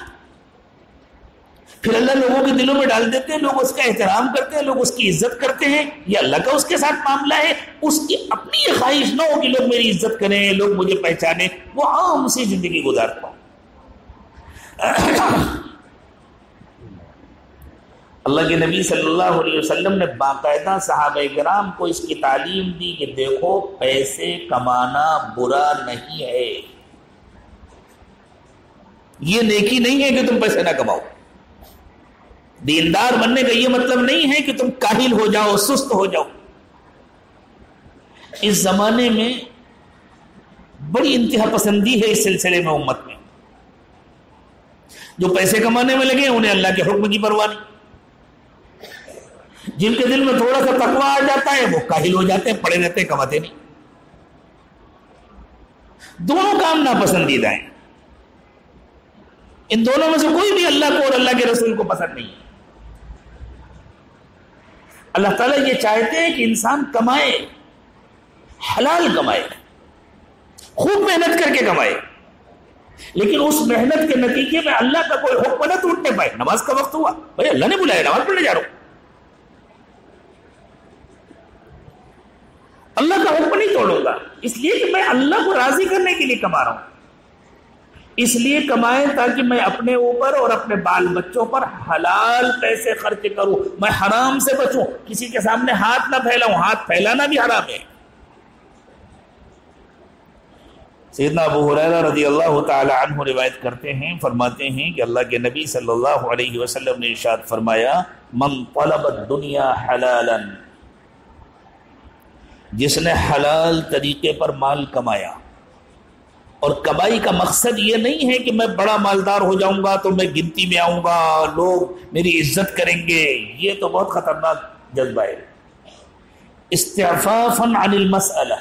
پھر اللہ لوگوں کے دلوں میں ڈال دیتے ہیں، لوگ اس کا احترام کرتے ہیں، لوگ اس کی عزت کرتے ہیں، یہ اللہ کا اس کے ساتھ معاملہ ہے. اس کی اپنی یہ خواہش نہ ہو کہ لوگ میری عزت کریں، لوگ مجھے پہچانیں، وہ عام سی زندگی گزارتا ہوں. اللہ کے نبی صلی اللہ علیہ وسلم نے باقاعدہ صحابہ کرام کو اس کی تعلیم دی کہ دیکھو پیسے کمانا برا نہیں ہے، یہ نیکی نہیں ہے کہ تم پیسے نہ کماؤ. دیندار بننے کا یہ مطلب نہیں ہے کہ تم کاہل ہو جاؤ، سست ہو جاؤ. اس زمانے میں بڑی انتہا پسندی ہے اس سلسلے میں امت میں. جو پیسے کمانے میں لگے انہیں اللہ کے حکم کی پرواہ نہیں. جن کے دل میں تھوڑا سا تقویٰ آ جاتا ہے وہ کاہل ہو جاتے ہیں، پڑے رہتے ہیں، کماتے نہیں. دونوں کام ناپسندیدہ ہیں. ان دونوں میں سے کوئی بھی اللہ کو اور اللہ کے رسول کو پسند نہیں ہے. اللہ تعالیٰ یہ چاہتے ہیں کہ انسان کمائے، حلال کمائے، خوب محنت کر کے کمائے، لیکن اس محنت کے نتیجے میں اللہ کا کوئی حکم نہ ٹوٹنے پائے. نماز کا وقت ہوا، بھائی اللہ نے بلایا، نماز پڑھنے جا رہا ہوں، اللہ کا حکم نہیں توڑوں گا، اس لیے کہ میں اللہ کو راضی کرنے کے لیے کما رہا ہوں. اس لیے کمائیں تاکہ میں اپنے اوپر اور اپنے بال بچوں پر حلال پیسے خرچ کروں، میں حرام سے بچوں، کسی کے سامنے ہاتھ نہ پھیلاؤں. ہاتھ پھیلانا بھی حرام ہے. سیدنا ابو ہریرہ رضی اللہ تعالی عنہ روایت کرتے ہیں، فرماتے ہیں کہ اللہ کے نبی صلی اللہ علیہ وسلم نے ارشاد فرمایا من طلب الدنیا حلالا، جس نے حلال طریقے پر مال کمایا. اور کمائی کا مقصد یہ نہیں ہے کہ میں بڑا مالدار ہو جاؤں گا تو میں گنتی میں آؤں گا، لوگ میری عزت کریں گے، یہ تو بہت خطرناک جذبہ ہے. استعفافا عن المسئلہ،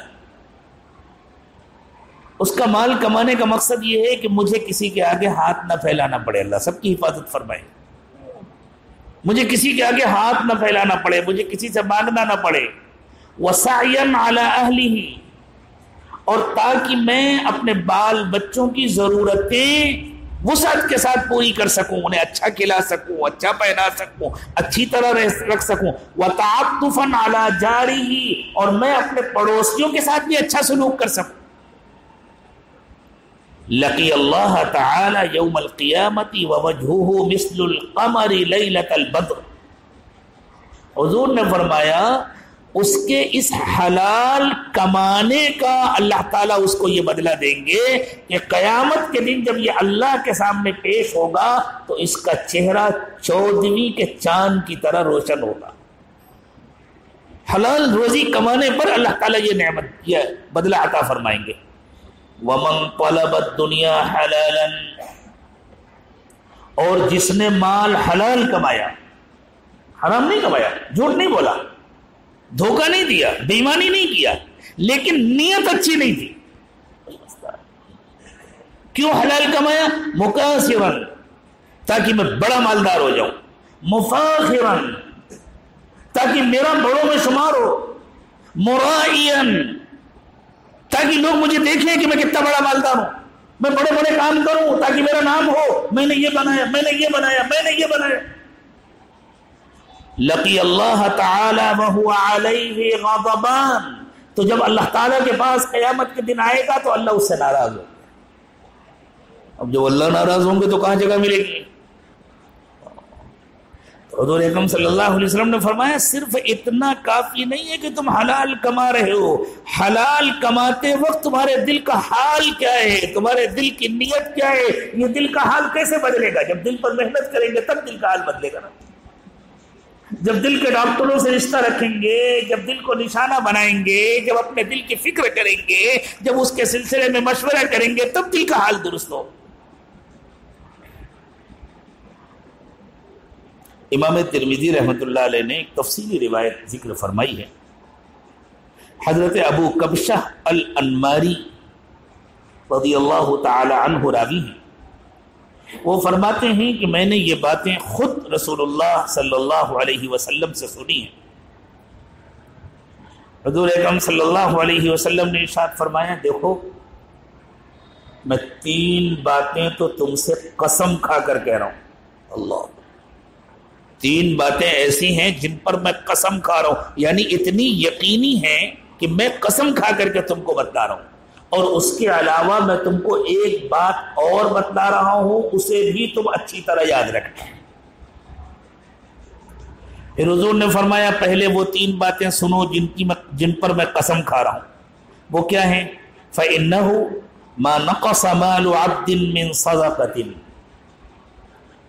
اس کا مال کمانے کا مقصد یہ ہے کہ مجھے کسی کے آگے ہاتھ نہ پھیلانا پڑے. اللہ سب کی حفاظت فرمائے. مجھے کسی کے آگے ہاتھ نہ پھیلانا پڑے، مجھے کسی سے مانگنا نہ پڑے. وسعیا علی اہلہ، اور تاکہ میں اپنے بال بچوں کی ضرورتیں وسعت کے ساتھ پوری کر سکوں، انہیں اچھا کھلا سکوں، اچھا پہنا سکوں، اچھی طرح رکھ سکوں. وتعطفا علی جارہ، اور میں اپنے پڑوسیوں کے ساتھ بھی اچھا سلوک کر سکوں. لقی اللہ تعالی یوم القیامت ووجہہ مثل القمر لیلۃ البدر. حضور نے فرمایا اس کے اس حلال کمانے کا اللہ تعالیٰ اس کو یہ بدلہ دیں گے کہ قیامت کے دن جب یہ اللہ کے سامنے پیش ہوگا تو اس کا چہرہ 14ویں کے چاند کی طرح روشن ہوگا. حلال روزی کمانے پر اللہ تعالیٰ یہ نعمت، یہ بدلہ عطا فرمائیں گے. ومن طلب الدنیا حلالا، اور جس نے مال حلال کمایا، حرام نہیں کمایا، جھوٹ نہیں بولا، دھوکہ نہیں دیا، بے ایمانی نہیں کیا، لیکن نیت اچھی نہیں تھی. کیوں حلال کمایا؟ مکاسبا، تاکہ میں بڑا مالدار ہو جاؤں، مفاخرا تاکہ میرا بڑوں میں شمار ہو، مرائین تاکہ لوگ مجھے دیکھیں کہ میں کتنا بڑا مالدار ہوں، میں بڑے بڑے کام کروں تاکہ میرا نام ہو، میں نے یہ بنایا، میں نے یہ بنایا، میں نے یہ بنایا۔ لقی اللہ تعالی وہو علیہ غضبان، تو جب اللہ تعالیٰ کے پاس قیامت کے دن آئے گا تو اللہ اس سے ناراض ہو۔ اب جب اللہ ناراض ہوں گے تو کہاں جگہ ملے گی؟ حضور اکرم صلی اللہ علیہ وسلم نے فرمایا صرف اتنا کافی نہیں ہے کہ تم حلال کما رہے ہو، حلال کماتے وقت تمہارے دل کا حال کیا ہے، تمہارے دل کی نیت کیا ہے، یہ دل کا حال کیسے بدلے گا؟ جب دل پر محنت کریں گے تب دل کا حال بدلے گا نا۔ جب دل کے ڈاکٹروں سے رشتہ رکھیں گے، جب دل کو نشانہ بنائیں گے، جب اپنے دل کی فکر کریں گے، جب اس کے سلسلے میں مشورہ کریں گے تب دل کا حال درست ہو۔ امام ترمذی رحمۃ اللہ علیہ نے ایک تفصیلی روایت ذکر فرمائی ہے۔ حضرت ابو کبشہ الانماری رضی اللہ تعالی عنہ راوی ہیں، وہ فرماتے ہیں کہ میں نے یہ باتیں خود رسول اللہ صلی اللہ علیہ وسلم سے سنی ہیں۔ حضور اکرم صلی اللہ علیہ وسلم نے ارشاد فرمایا دیکھو میں 3 باتیں تو تم سے قسم کھا کر کہہ رہا ہوں، اللہ 3 باتیں ایسی ہیں جن پر میں قسم کھا رہا ہوں، یعنی اتنی یقینی ہیں کہ میں قسم کھا کر کے تم کو بتا رہا ہوں، اور اس کے علاوہ میں تم کو ایک بات اور بتلا رہا ہوں، اسے بھی تم اچھی طرح یاد رکھنا۔ پھر حضور نے فرمایا پہلے وہ 3 باتیں سنو جن پر میں قسم کھا رہا ہوں، وہ کیا ہیں؟ فَإِنَّهُ مَا نَقَصَ مَالُ عَبْدٍ مِّن صَدَقَةٍ،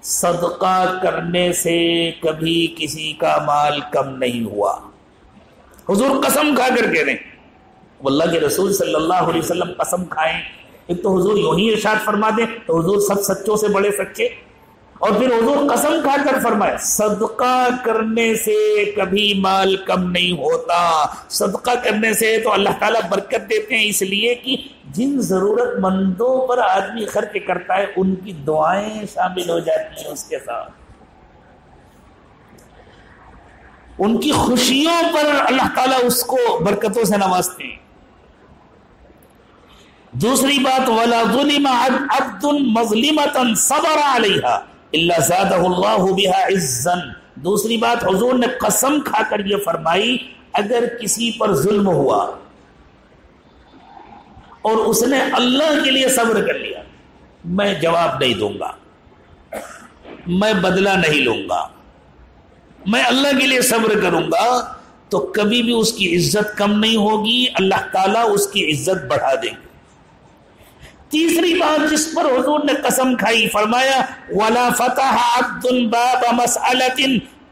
صدقہ کرنے سے کبھی کسی کا مال کم نہیں ہوا۔ حضور قسم کھا کر کہہ رہے ہیں، اللہ کے رسول صلی اللہ علیہ وسلم قسم کھائیں، ایک تو حضور یوں ہی ارشاد فرما دیں تو حضور سب سچوں سے بڑے سچے، اور پھر حضور قسم کھا کر فرمائے صدقہ کرنے سے کبھی مال کم نہیں ہوتا۔ صدقہ کرنے سے تو اللہ تعالیٰ برکت دیتے ہیں، اس لیے کہ جن ضرورت مندوں پر آدمی خرچ کرتا ہے ان کی دعائیں شامل ہو جاتی ہیں اس کے ساتھ، ان کی خوشیوں پر اللہ تعالیٰ اس کو برکتوں سے نوازتے ہیں۔ دوسری بات وَلَا ظُلِمَ عَبْدٌ مَظْلِمَةً صَبَرَ عَلَيْهَا إِلَّا زَادَهُ اللَّهُ بِهَا عِزًّا، دوسری بات حضور نے قسم کھا کر یہ فرمائی اگر کسی پر ظلم ہوا اور اس نے اللہ کے لیے صبر کر لیا، میں جواب نہیں دوں گا، میں بدلہ نہیں لوں گا، میں اللہ کے لیے صبر کروں گا، تو کبھی بھی اس کی عزت کم نہیں ہوگی، اللہ تعالیٰ اس کی عزت بڑھا دیں گے۔ تیسری بات جس پر حضور نے قسم کھائی فرمایا وَلَا فَتَحَ عَبْدٌ بَابَ مَسْأَلَةٍ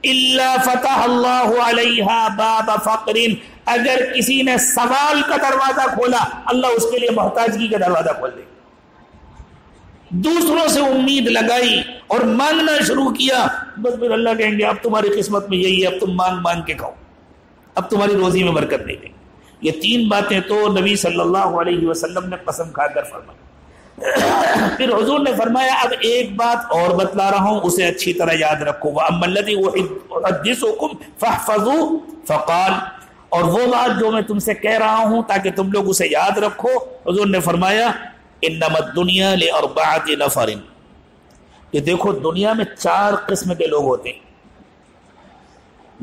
إِلَّا فَتَحَ اللَّهُ عَلَيْهَا بَابَ فَقْرٍ، اگر کسی نے سوال کا دروازہ کھولا اللہ اس کے لیے محتاجگی کا دروازہ کھول دے۔ دوسروں سے امید لگائی اور مانگنا شروع کیا، بس پھر اللہ کہیں گے اب تمہاری قسمت میں یہی ہے، اب تم مانگ مانگ کے کھاؤ، اب تمہاری روزی میں برکت نہیں دیں۔ یہ 3 باتیں تو نبی صلی اللہ علیہ وسلم نے قسم کھا کر فرمائی۔ پھر حضور نے فرمایا اب ایک بات اور بتلا رہا ہوں، اسے اچھی طرح یاد رکھو، وَأَمَّا الَّذِي أُحَدِّثُكُمْ فَاحْفَظُوهُ، فقال، اور وہ بات جو میں تم سے کہہ رہا ہوں تاکہ تم لوگ اسے یاد رکھو، حضور نے فرمایا إِنَّمَا الدُّنْيَا لِأَرْبَعَةِ نَفَرٍ، کہ دیکھو دنیا میں 4 قسم کے لوگ ہوتے ہیں۔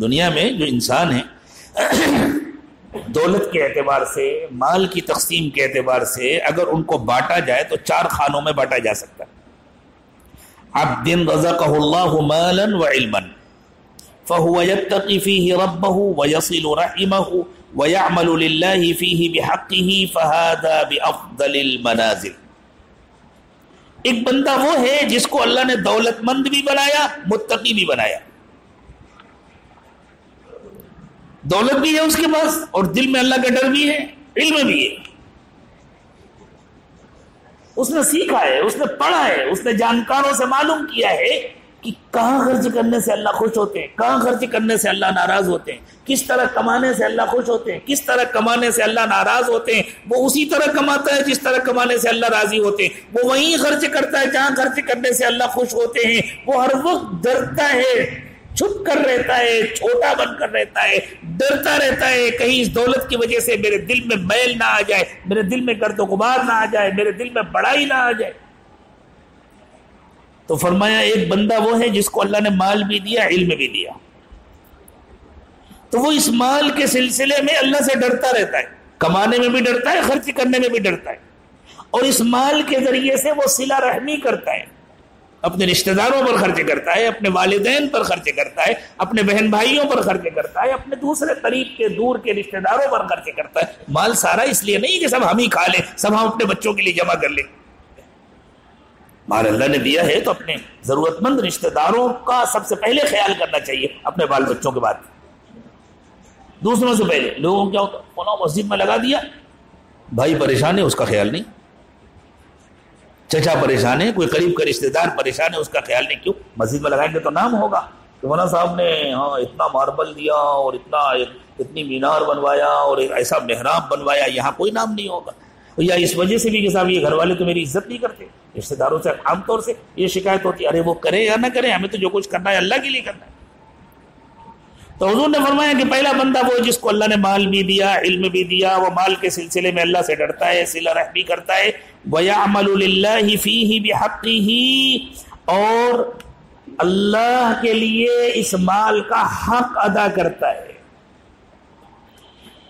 دنیا میں جو انسان ہیں دولت کے اعتبار سے، مال کی تقسیم کے اعتبار سے اگر ان کو بانٹا جائے تو 4 خانوں میں بانٹا جا سکتا ہے۔ عبد رزقہ اللہ مالا وعلما فهو يتقي فيه ربه ويصل رحمه ويعمل لله فيه بحقه فهذا بأفضل المنازل۔ ایک بندہ وہ ہے جس کو اللہ نے دولت مند بھی بنایا، متقی بھی بنایا، دولت بھی ہے اس کے پاس اور دل میں اللہ کا ڈر بھی ہے، علم بھی ہے، اس نے سیکھا ہے، اس نے پڑھا ہے، اس نے جانکاروں سے معلوم کیا ہے کہ کہاں خرچ کرنے سے اللہ خوش ہوتے ہیں، کہاں خرچ کرنے سے اللہ ناراض ہوتے ہیں، کس طرح کمانے سے اللہ خوش ہوتے ہیں، کس طرح کمانے سے اللہ ناراض ہوتے ہیں۔ وہ اسی طرح کماتا ہے جس طرح کمانے سے اللہ راضی ہوتے ہیں، وہ وہیں خرچ کرتا ہے جہاں خرچ کرنے سے اللہ خوش ہوتے ہیں، وہ ہر وقت ڈرتا ہے چھپ کر رہتا ہے، چھوٹا بن کر رہتا ہے، ڈرتا رہتا ہے کہیں اس دولت کی وجہ سے میرے دل میں میل نہ آ جائے، میرے دل میں گرد و غبار نہ آ جائے، میرے دل میں بڑائی نہ آ جائے۔ تو فرمایا ایک بندہ وہ ہے جس کو اللہ نے مال بھی دیا، علم بھی دیا، تو وہ اس مال کے سلسلے میں اللہ سے ڈرتا رہتا ہے، کمانے میں بھی ڈرتا ہے، خرچ کرنے میں بھی ڈرتا ہے، اور اس مال کے ذریعے سے وہ صلہ رحمی کرتا ہے، اپنے رشتہ داروں پر خرچ کرتا ہے، اپنے والدین پر خرچ کرتا ہے، اپنے بہن بھائیوں پر خرچ کرتا ہے، اپنے دوسرے قریب کے دور کے رشتہ داروں پر خرچ کرتا ہے۔ مال سارا اس لیے نہیں کہ سب ہم ہی کھا لیں، سب ہم اپنے بچوں کے لیے جمع کر لیں۔ مال اللہ نے دیا ہے تو اپنے ضرورت مند رشتہ داروں کا سب سے پہلے خیال کرنا چاہیے، اپنے بال بچوں کے بعد، دوسروں سے پہلے۔ لوگوں کیا ہوتا ہے، فلاں مسجد میں لگا دیا، بھائی پریشان ہے اس کا خیال نہیں، چچا پریشان ہے، کوئی قریب کا رشتہ دار پریشان ہے اس کا خیال نہیں۔ کیوں؟ مسجد میں لگائیں گے تو نام ہوگا کہ مولانا صاحب نے اتنا ماربل دیا اور اتنی مینار بنوایا اور ایسا محراب بنوایا، یہاں کوئی نام نہیں ہوگا۔ یا اس وجہ سے بھی کہ صاحب یہ گھر والے تو میری عزت نہیں کرتے، رشتہ داروں سے عام طور سے یہ شکایت ہوتی ہے، ارے وہ کرے یا نہ کرے، ہمیں تو جو کچھ کرنا ہے اللہ کے لیے کرنا ہے۔ تو حضور نے فرمایا کہ پہلا بندہ وہ جس کو اللہ نے مال بھی دیا، علم بھی دیا، وہ مال کے سلسلے میں اللہ سے ڈرتا ہے، صلہ رحمی کرتا ہے، وَيَعْمَلُ لِلَّهِ فِيهِ بِحَقِّهِ، اور اللہ کے لیے اس مال کا حق ادا کرتا ہے۔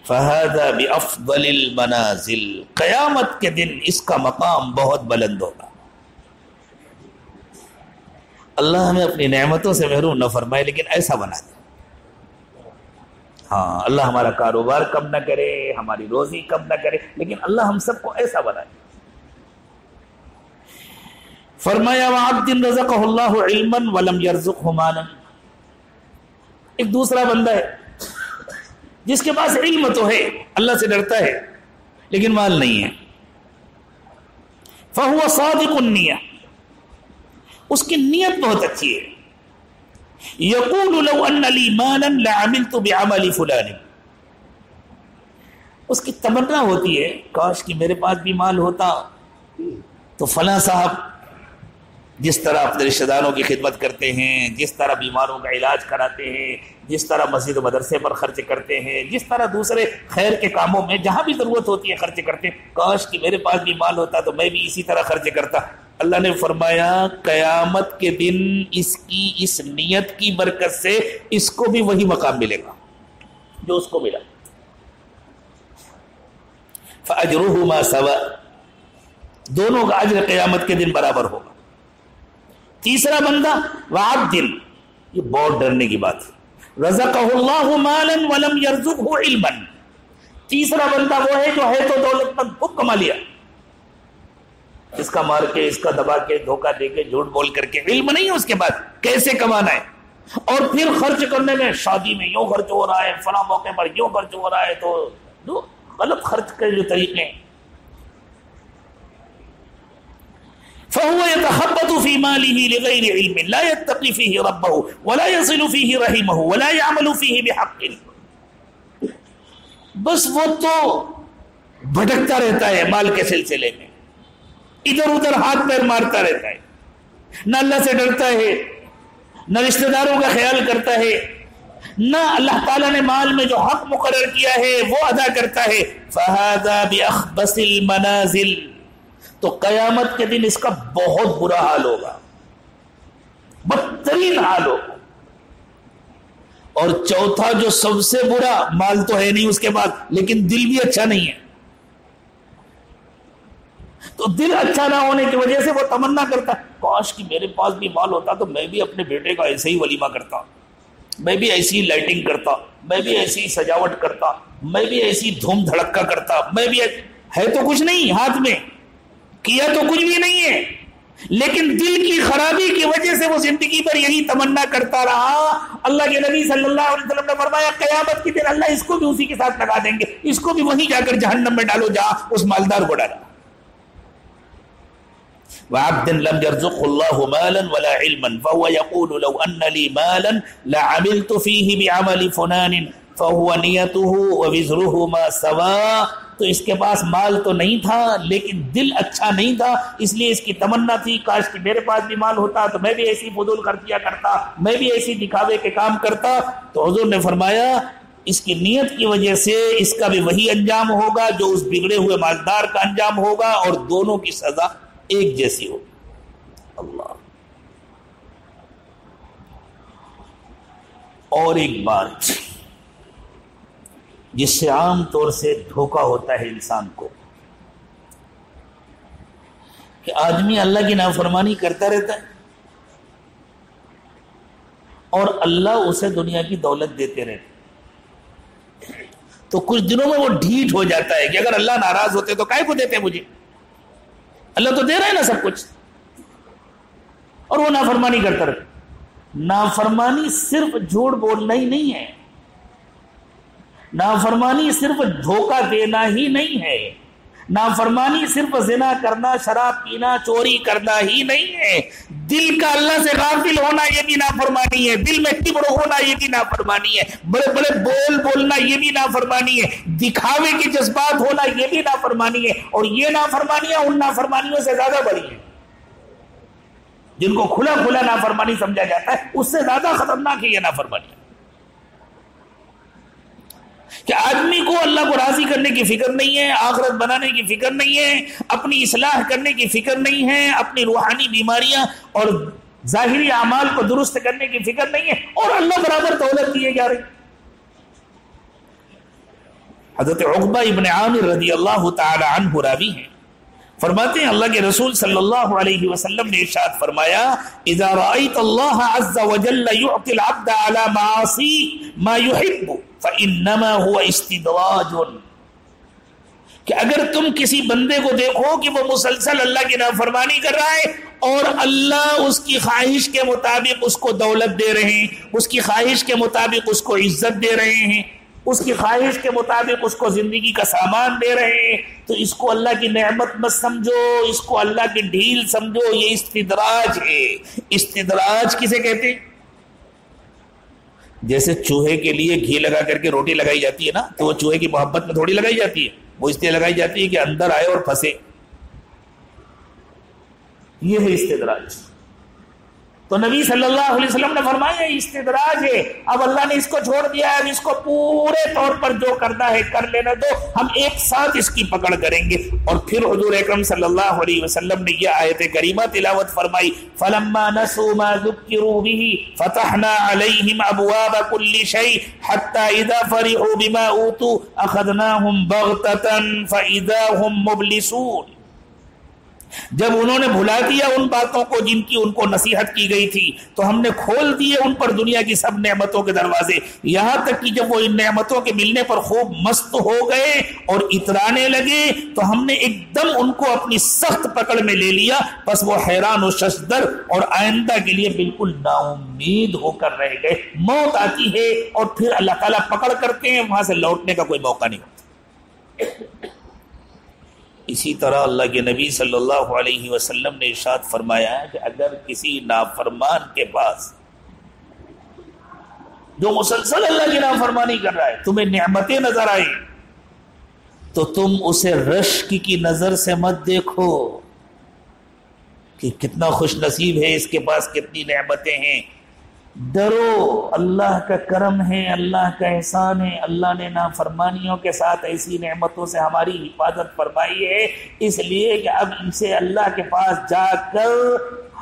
فَهَذَا بِأَفْضَلِ الْمَنَازِلِ، قیامت کے دن اس کا مقام بہت بلند ہوگا۔ اللہ ہمیں اپنی نعمتوں سے محروم نہ فرمائے، لیکن ایسا بنا دے۔ ہاں، اللہ ہمارا کاروبار کم نہ کرے، ہماری روزی کم نہ کرے، لیکن اللہ ہم سب کو ایسا بنائے۔ فرمایا وَعَبْدٍ رَزَقَهُ اللَّهُ عِلْمًا وَلَمْ يَرْزُقْهُ مَالًا، ایک دوسرا بندہ ہے جس کے پاس علم تو ہے، اللہ سے ڈرتا ہے، لیکن مال نہیں ہے۔ فَهُوَ صَادِقُ النِّيَّةِ، اس کی نیت بہت اچھی ہے۔ یقول لو ان لی مالا لعملت بعمل فلان، اس کی تمنا ہوتی ہے کاش کہ میرے پاس بھی مال ہوتا تو فلاں صاحب جس طرح اپنے رشتہ داروں کی خدمت کرتے ہیں، جس طرح بیماروں کا علاج کراتے ہیں، جس طرح مسجد و مدرسے پر خرچ کرتے ہیں، جس طرح دوسرے خیر کے کاموں میں جہاں بھی ضرورت ہوتی ہے خرچ کرتے ہیں، کاش کہ میرے پاس بھی مال ہوتا تو میں بھی اسی طرح خرچ کرتا۔ اللہ نے فرمایا قیامت کے دن اس کی اس نیت کی برکت سے اس کو بھی وہی مقام ملے گا جو اس کو ملا۔ فَأَجْرُهُمَا سَوَاءٌ، دونوں کا اجر قیامت کے دن برابر ہوگا۔ تیسرا بندہ وَعَبْدٍ، یہ بہت ڈرنے کی بات ہے، رَزَقَهُ اللَّهُ مَالًا وَلَمْ يَرْزُقْهُ عِلْمًا، تیسرا بندہ وہ ہے جو ہے تو دولت مند خوب کما لیا، اس کا مار کے، اس کا دبا کے، دھوکہ دے کے، جھوٹ بول کر کے، علم نہیں ہے اس کے بعد کیسے کمانا ہے، اور پھر خرچ کرنے میں شادی میں یوں خرچ ہو رہا ہے، فلاں موقع پر یوں خرچ ہو رہا ہے، تو جو غلط خرچ کے جو طریقے ہیں۔ فهو يتخبط في ماله لغير علم لا يتقي فيه ربه ولا يصل فيه رحمه ولا يعمل فيه بحق، بس وہ تو بھٹکتا رہتا ہے مال کے سلسلے میں، ادھر ادھر ہاتھ پیر مارتا رہتا ہے، نہ اللہ سے ڈرتا ہے، نہ رشتہ داروں کا خیال کرتا ہے، نہ اللہ تعالیٰ نے مال میں جو حق مقرر کیا ہے وہ ادا کرتا ہے۔ فَهَذَا بِأَخْبَثِ الْمَنَازِلِ، تو قیامت کے دن اس کا بہت برا حال ہوگا، بدترین حال ہوگا۔ اور چوتھا جو سب سے برا، مال تو ہے نہیں اس کے پاس لیکن دل بھی اچھا نہیں ہے، تو دل اچھا نہ ہونے کی وجہ سے وہ تمنا کرتا ہے کاش کہ میرے پاس بھی مال ہوتا تو میں بھی اپنے بیٹے کا ایسے ہی ولیمہ کرتا، میں بھی ایسی لائٹنگ کرتا، میں بھی ایسی سجاوٹ کرتا، میں بھی ایسی دھوم دھڑکا کرتا، میں بھی ہے تو کچھ نہیں ہاتھ میں، کیا تو کچھ بھی نہیں ہے، لیکن دل کی خرابی کی وجہ سے وہ زندگی پر یہی تمنا کرتا رہا۔ اللہ کے نبی صلی اللہ علیہ وسلم نے فرمایا قیامت کے دن اللہ اس کو بھی اسی کے ساتھ لگا دیں گے، اس کو بھی وہیں جا کر جہنم میں ڈالو جہاں اس مالدار کو ڈالا۔ وَعَبْدٍ لَمْ يَرْزُقْهُ اللَّهُ مَالًا وَلَا عِلْمًا فَهُوَ يَقُولُ لَوْ أَنَّ لِي مَالًا لَعَمِلْتُ فِيهِ بِعَمَلِ فُلَانٍ فَهُوَ نِيَتُهُ وَوِزْرُهُ مَا سَوَا، تو اس کے پاس مال تو نہیں تھا لیکن دل اچھا نہیں تھا، اس لیے اس کی تمنا تھی کاش کہ میرے پاس بھی مال ہوتا تو میں بھی ایسی فضول خرچیاں کرتا، میں بھی ایسی دکھاوے کے کام کرتا۔ تو حضور نے فرمایا اس کی نیت کی وجہ سے اس کا بھی وہی انجام ہوگا جو اس بگڑے ہوئے مالدار کا انجام ہوگا، اور دونوں کی سزا ایک جیسی ہوگی۔ اللہ۔ اور ایک بات جس سے عام طور سے دھوکہ ہوتا ہے انسان کو، کہ آدمی اللہ کی نافرمانی کرتا رہتا ہے اور اللہ اسے دنیا کی دولت دیتے رہتے، تو کچھ دنوں میں وہ ڈھیٹ ہو جاتا ہے کہ اگر اللہ ناراض ہوتے تو کائے کو دیتے مجھے، اللہ تو دے رہا ہے نا سب کچھ، اور وہ نافرمانی کرتا رہتا۔ نافرمانی صرف جھوٹ بولنا ہی نہیں ہے، نافرمانی صرف دھوکہ دینا ہی نہیں ہے، نافرمانی صرف زنا کرنا، شراب پینا، چوری کرنا ہی نہیں ہے، دل کا اللہ سے غافل ہونا یہ بھی نافرمانی ہے، دل میں کبر ہونا یہ بھی نافرمانی ہے، بڑے بڑے بول بولنا یہ بھی نافرمانی ہے، دکھاوے کے جذبات ہونا یہ بھی نافرمانی ہے، اور یہ نافرمانیاں ان نافرمانیوں سے زیادہ بڑی ہیں جن کو کھلا کھلا نافرمانی سمجھا جاتا ہے، اس سے زیادہ خطرناک ہے یہ نافرمانی، کہ آدمی کو اللہ کو راضی کرنے کی فکر نہیں ہے، آخرت بنانے کی فکر نہیں ہے، اپنی اصلاح کرنے کی فکر نہیں ہے، اپنی روحانی بیماریاں اور ظاہری اعمال کو درست کرنے کی فکر نہیں ہے، اور اللہ برابر دولت دیے جا رہی۔ حضرت عقبہ ابن عامر رضی اللہ تعالی عنہ راوی ہیں، فرماتے ہیں اللہ کے رسول صلی اللہ علیہ وسلم نے ارشاد فرمایا اذا رأيت اللہ عز وجل يعطي العبد على معاصی ما يحب فإنما هو استدراج، کہ اگر تم کسی بندے کو دیکھو کہ وہ مسلسل اللہ کی نافرمانی کر رہا ہے اور اللہ اس کی خواہش کے مطابق اس کو دولت دے رہے ہیں، اس کی خواہش کے مطابق اس کو عزت دے رہے ہیں، اس کی خواہش کے مطابق اس کو زندگی کا سامان دے رہے ہیں، تو اس کو اللہ کی نعمت مت سمجھو، اس کو اللہ کی ڈھیل سمجھو، یہ استدراج ہے۔ استدراج کسے کہتے ہیں؟ جیسے چوہے کے لیے گھی لگا کر کے روٹی لگائی جاتی ہے نا، تو وہ چوہے کی محبت میں تھوڑی لگائی جاتی ہے، وہ اس لیے لگائی جاتی ہے کہ اندر آئے اور پھنسے، یہ ہے استدراج۔ تو نبی صلی اللہ علیہ وسلم نے فرمایا استدراج ہے، اب اللہ نے اس کو چھوڑ دیا ہے، اب اس کو پورے طور پر جو کرنا ہے کر لینا دو، ہم ایک ساتھ اس کی پکڑ کریں گے۔ اور پھر حضور اکرم صلی اللہ علیہ وسلم نے یہ آیت کریمہ تلاوت فرمائی فَلَمَّا نَسُوا مَا ذُكِّرُوا بِهِ فَتَحْنَا عَلَيْهِمْ أَبْوَابَ كُلِّ شَيْءٍ حَتَّى إِذَا فَرِحُوا بِمَا أُوتُوا أَخَذْنَاهُمْ بَغْتَةً فَإِذَا هُمْ مُبْلِسُونَ، جب انہوں نے بھلا دیا ان باتوں کو جن کی ان کو نصیحت کی گئی تھی، تو ہم نے کھول دیے ان پر دنیا کی سب نعمتوں کے دروازے، یہاں تک کہ جب وہ ان نعمتوں کے ملنے پر خوب مست ہو گئے اور اترانے لگے تو ہم نے ایک دم ان کو اپنی سخت پکڑ میں لے لیا، بس وہ حیران و ششدر اور آئندہ کے لیے بالکل نا امید ہو کر رہ گئے۔ موت آتی ہے اور پھر اللہ تعالیٰ پکڑ کرتے ہیں، وہاں سے لوٹنے کا کوئی موقع نہیں ہوتا۔ اسی طرح اللہ کے نبی صلی اللہ علیہ وسلم نے ارشاد فرمایا ہے کہ اگر کسی نافرمان کے پاس جو مسلسل اللہ کی نافرمانی کر رہا ہے تمہیں نعمتیں نظر آئیں تو تم اسے رشک کی نظر سے مت دیکھو کہ کتنا خوش نصیب ہے، اس کے پاس کتنی نعمتیں ہیں، ڈرو اللہ کا کرم ہے، اللہ کا احسان ہے، اللہ نے نافرمانیوں کے ساتھ ایسی نعمتوں سے ہماری حفاظت فرمائی ہے، اس لیے کہ اب اسے اللہ کے پاس جا کر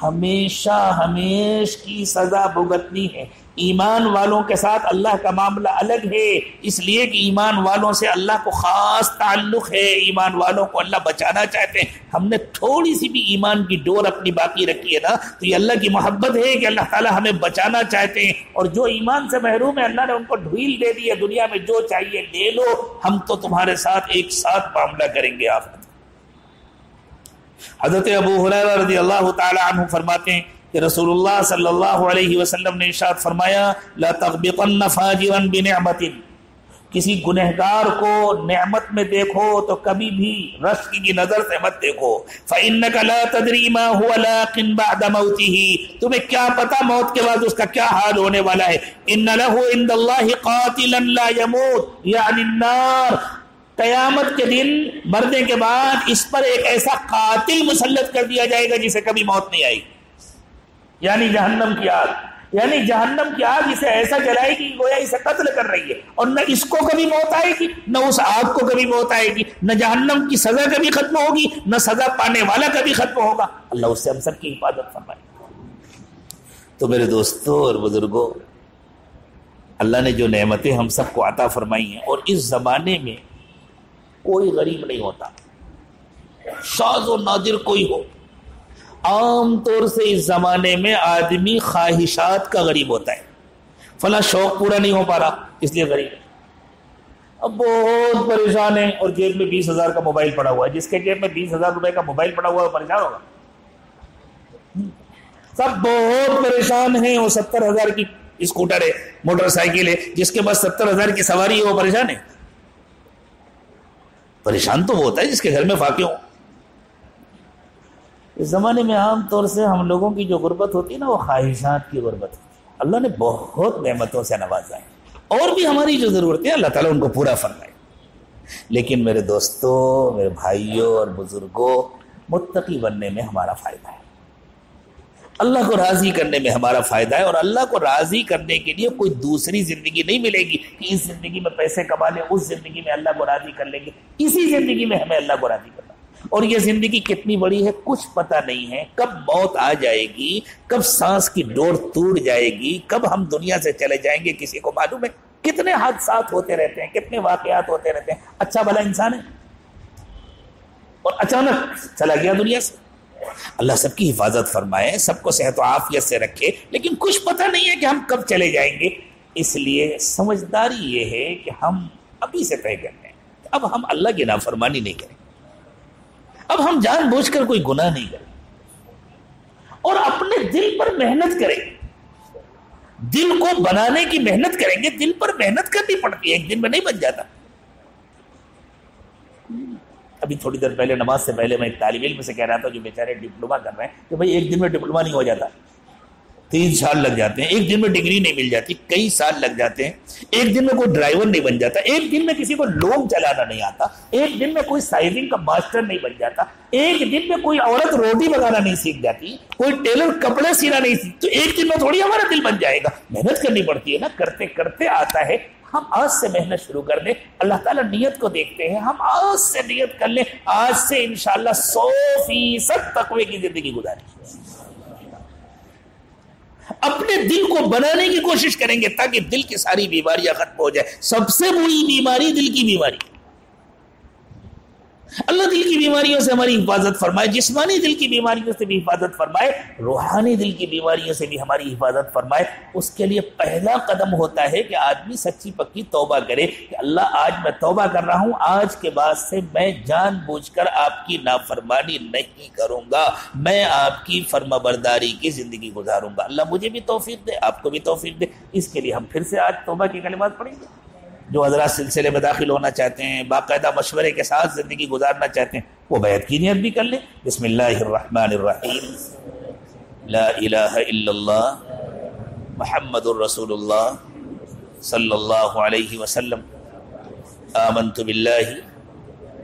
ہمیشہ ہمیش کی سزا بھگتنی ہے۔ ایمان والوں کے ساتھ اللہ کا معاملہ الگ ہے، اس لیے کہ ایمان والوں سے اللہ کو خاص تعلق ہے، ایمان والوں کو اللہ بچانا چاہتے ہیں۔ ہم نے تھوڑی سی بھی ایمان کی ڈور اپنی باقی رکھی ہے نا، تو یہ اللہ کی محبت ہے کہ اللہ تعالیٰ ہمیں بچانا چاہتے ہیں، اور جو ایمان سے محروم ہے اللہ نے ان کو ڈھیل دے دی ہے، دنیا میں جو چاہیے لے لو، ہم تو تمہارے ساتھ ایک ساتھ معاملہ کریں گے۔ آپ حضرت ابو ہریرہ رضی اللہ تعالی عنہ فرماتے ہیں کہ رسول اللہ صلی اللہ علیہ وسلم نے ارشاد فرمایا لا تغبطن فاجرا بنعمت کسی گنہگار کو نعمت میں دیکھو تو کبھی بھی رشک کی نظر سے مت دیکھو. فَإِنَّكَ لَا تَدْرِي مَا هُوَ لَاقٍ بَعْدَ مَوْتِهِ, تمہیں کیا پتا موت کے بعد اس کا کیا حال ہونے والا ہے. إِنَّ لَهُ عِندَ اللَّهِ قَاتِلًا لَا يَمُوتُ یعنی النار, قیامت کے دن مرنے کے بعد اس پر ایک ایسا قاتل مسلط کر دیا جائے گا جسے کبھی موت نہیں آئے گی, یعنی جہنم کی آگ. یعنی جہنم کی آگ اسے ایسا جلائے گی گویا اسے قتل کر رہی ہے, اور نہ اس کو کبھی موت آئے گی نہ اس آگ کو کبھی موت آئے گی, نہ جہنم کی سزا کبھی ختم ہوگی نہ سزا پانے والا کبھی ختم ہوگا. اللہ اس سے ہم سب کی حفاظت فرمائے. تو میرے دوستوں اور بزرگوں, اللہ نے جو نعمتیں ہم سب کو عطا فرمائی ہیں, اور اس زمانے میں کوئی غریب نہیں ہوتا, شاذ و نادر کوئی ہو. عام طور سے اس زمانے میں آدمی خواہشات کا غریب ہوتا ہے. فلاں شوق پورا نہیں ہو پا رہا اس لیے غریب ہے. اب بہت پریشان ہے اور جیب میں 20,000 کا موبائل پڑا ہوا ہے. جس کے جیب میں 20,000 روپے کا موبائل پڑا ہوا ہے وہ پریشان ہوگا. سب بہت پریشان ہیں. وہ 70,000 کی اسکوٹر ہے, موٹر سائیکل ہے, جس کے پاس 70,000 کی سواری ہے وہ پریشان ہے. پریشان تو وہ ہوتا ہے جس کے گھر میں فاقے ہوں. اس زمانے میں عام طور سے ہم لوگوں کی جو غربت ہوتی ہے نا, وہ خواہشات کی غربت ہے. اللہ نے بہت نعمتوں سے نوازا ہے, اور بھی ہماری جو ضرورتیں اللہ تعالیٰ ان کو پورا فرمائے. لیکن میرے دوستوں, میرے بھائیوں اور بزرگوں, متقی بننے میں ہمارا فائدہ ہے, اللہ کو راضی کرنے میں ہمارا فائدہ ہے. اور اللہ کو راضی کرنے کے لیے کوئی دوسری زندگی نہیں ملے گی کہ اس زندگی میں پیسے کما لیں, اس زندگی میں اللہ کو راضی کر لیں گے. اسی زندگی میں ہمیں اللہ کو راضی کرنا. اور یہ زندگی کتنی بڑی ہے کچھ پتہ نہیں ہے, کب موت آ جائے گی, کب سانس کی ڈور ٹوٹ جائے گی, کب ہم دنیا سے چلے جائیں گے کسی کو معلوم ہے. کتنے حادثات ہوتے رہتے ہیں, کتنے واقعات ہوتے رہتے ہیں. اچھا بھلا انسان ہے اور اچانک چلا گیا دنیا سے. اللہ سب کی حفاظت فرمائے, سب کو صحت و عافیت سے رکھے. لیکن کچھ پتہ نہیں ہے کہ ہم کب چلے جائیں گے. اس لیے سمجھداری یہ ہے کہ ہم ابھی سے طے کر لیں, اب ہم اللہ کی نافرمانی نہیں کریں, اب ہم جان بوجھ کر کوئی گناہ نہیں کریں, اور اپنے دل پر محنت کریں. دل کو بنانے کی محنت کریں گے. دل پر محنت کرنی پڑتی ہے, ایک دن میں نہیں بن جاتا. ابھی تھوڑی دیر پہلے نماز سے پہلے میں ایک طالب علم سے کہہ رہا تھا جو بیچارے ڈپلوما کر رہے ہیں کہ بھائی ایک دن میں ڈپلوما نہیں ہو جاتا, 3 سال لگ جاتے ہیں. ایک دن میں ڈگری نہیں مل جاتی, کئی سال لگ جاتے ہیں. ایک دن میں کوئی ڈرائیور نہیں بن جاتا, ایک دن میں کسی کو لون چلانا نہیں آتا, ایک دن میں کوئی سائزنگ کا ماسٹر نہیں بن جاتا, ایک دن میں کوئی عورت روٹی پکانا نہیں سیکھ جاتی, کوئی ٹیلر کپڑے سینا نہیں سیکھ. تو ایک دن میں تھوڑی ہمارا دل بن جائے گا. محنت کرنی پڑتی ہے نا, کرتے کرتے آتا ہے. ہم آج سے محنت شروع کر دیں. اللہ تعالیٰ نیت کو دیکھتے ہیں. ہم آج سے نیت کر لیں, آج سے انشاءاللہ 100% تقوی کی زندگی گزاریں. اپنے دل کو بنانے کی کوشش کریں گے تاکہ دل کی ساری بیماریاں ختم ہو جائے. سب سے بری بیماری دل کی بیماری. اللہ دل کی بیماریوں سے ہماری حفاظت فرمائے, جسمانی دل کی بیماریوں سے بھی حفاظت فرمائے, روحانی دل کی بیماریوں سے بھی ہماری حفاظت فرمائے. اس کے لیے پہلا قدم ہوتا ہے کہ آدمی سچی پکی توبہ کرے کہ اللہ آج میں توبہ کر رہا ہوں, آج کے بعد سے میں جان بوجھ کر آپ کی نافرمانی نہیں کروں گا, میں آپ کی فرما برداری کی زندگی گزاروں گا. اللہ مجھے بھی توفیق دے, آپ کو بھی توفیق دے. اس کے لیے ہم پھر سے آج توبہ کی کلمات پڑھیں گے. جو حضرات سلسلے میں داخل ہونا چاہتے ہیں, باقاعدہ مشورے کے ساتھ زندگی گزارنا چاہتے ہیں, وہ بیعت کی نیت بھی کر لیں. بسم اللہ الرحمن الرحیم. لا الہ الا اللہ محمد الرسول اللہ صلی اللہ علیہ وسلم. آمنت باللہ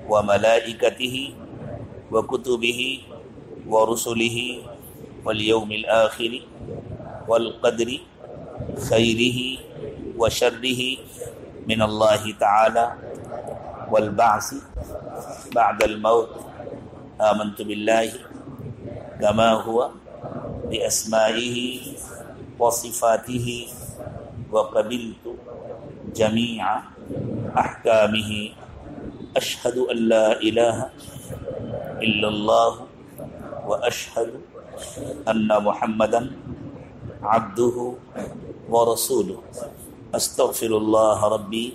وملائکتہ وکتبہ ورسلہ والیوم الآخر والقدر خیرہ وشرہ من اللہ تعالی والبعث بعد الموت. آمنت باللہ کما ہوا باسمائہ وصفاتہ وقبلت جمیع احکامہ. اشہد ان لا الہ الا اللہ واشہد ان محمدا عبدہ ورسولہ. استغفر اللہ ربی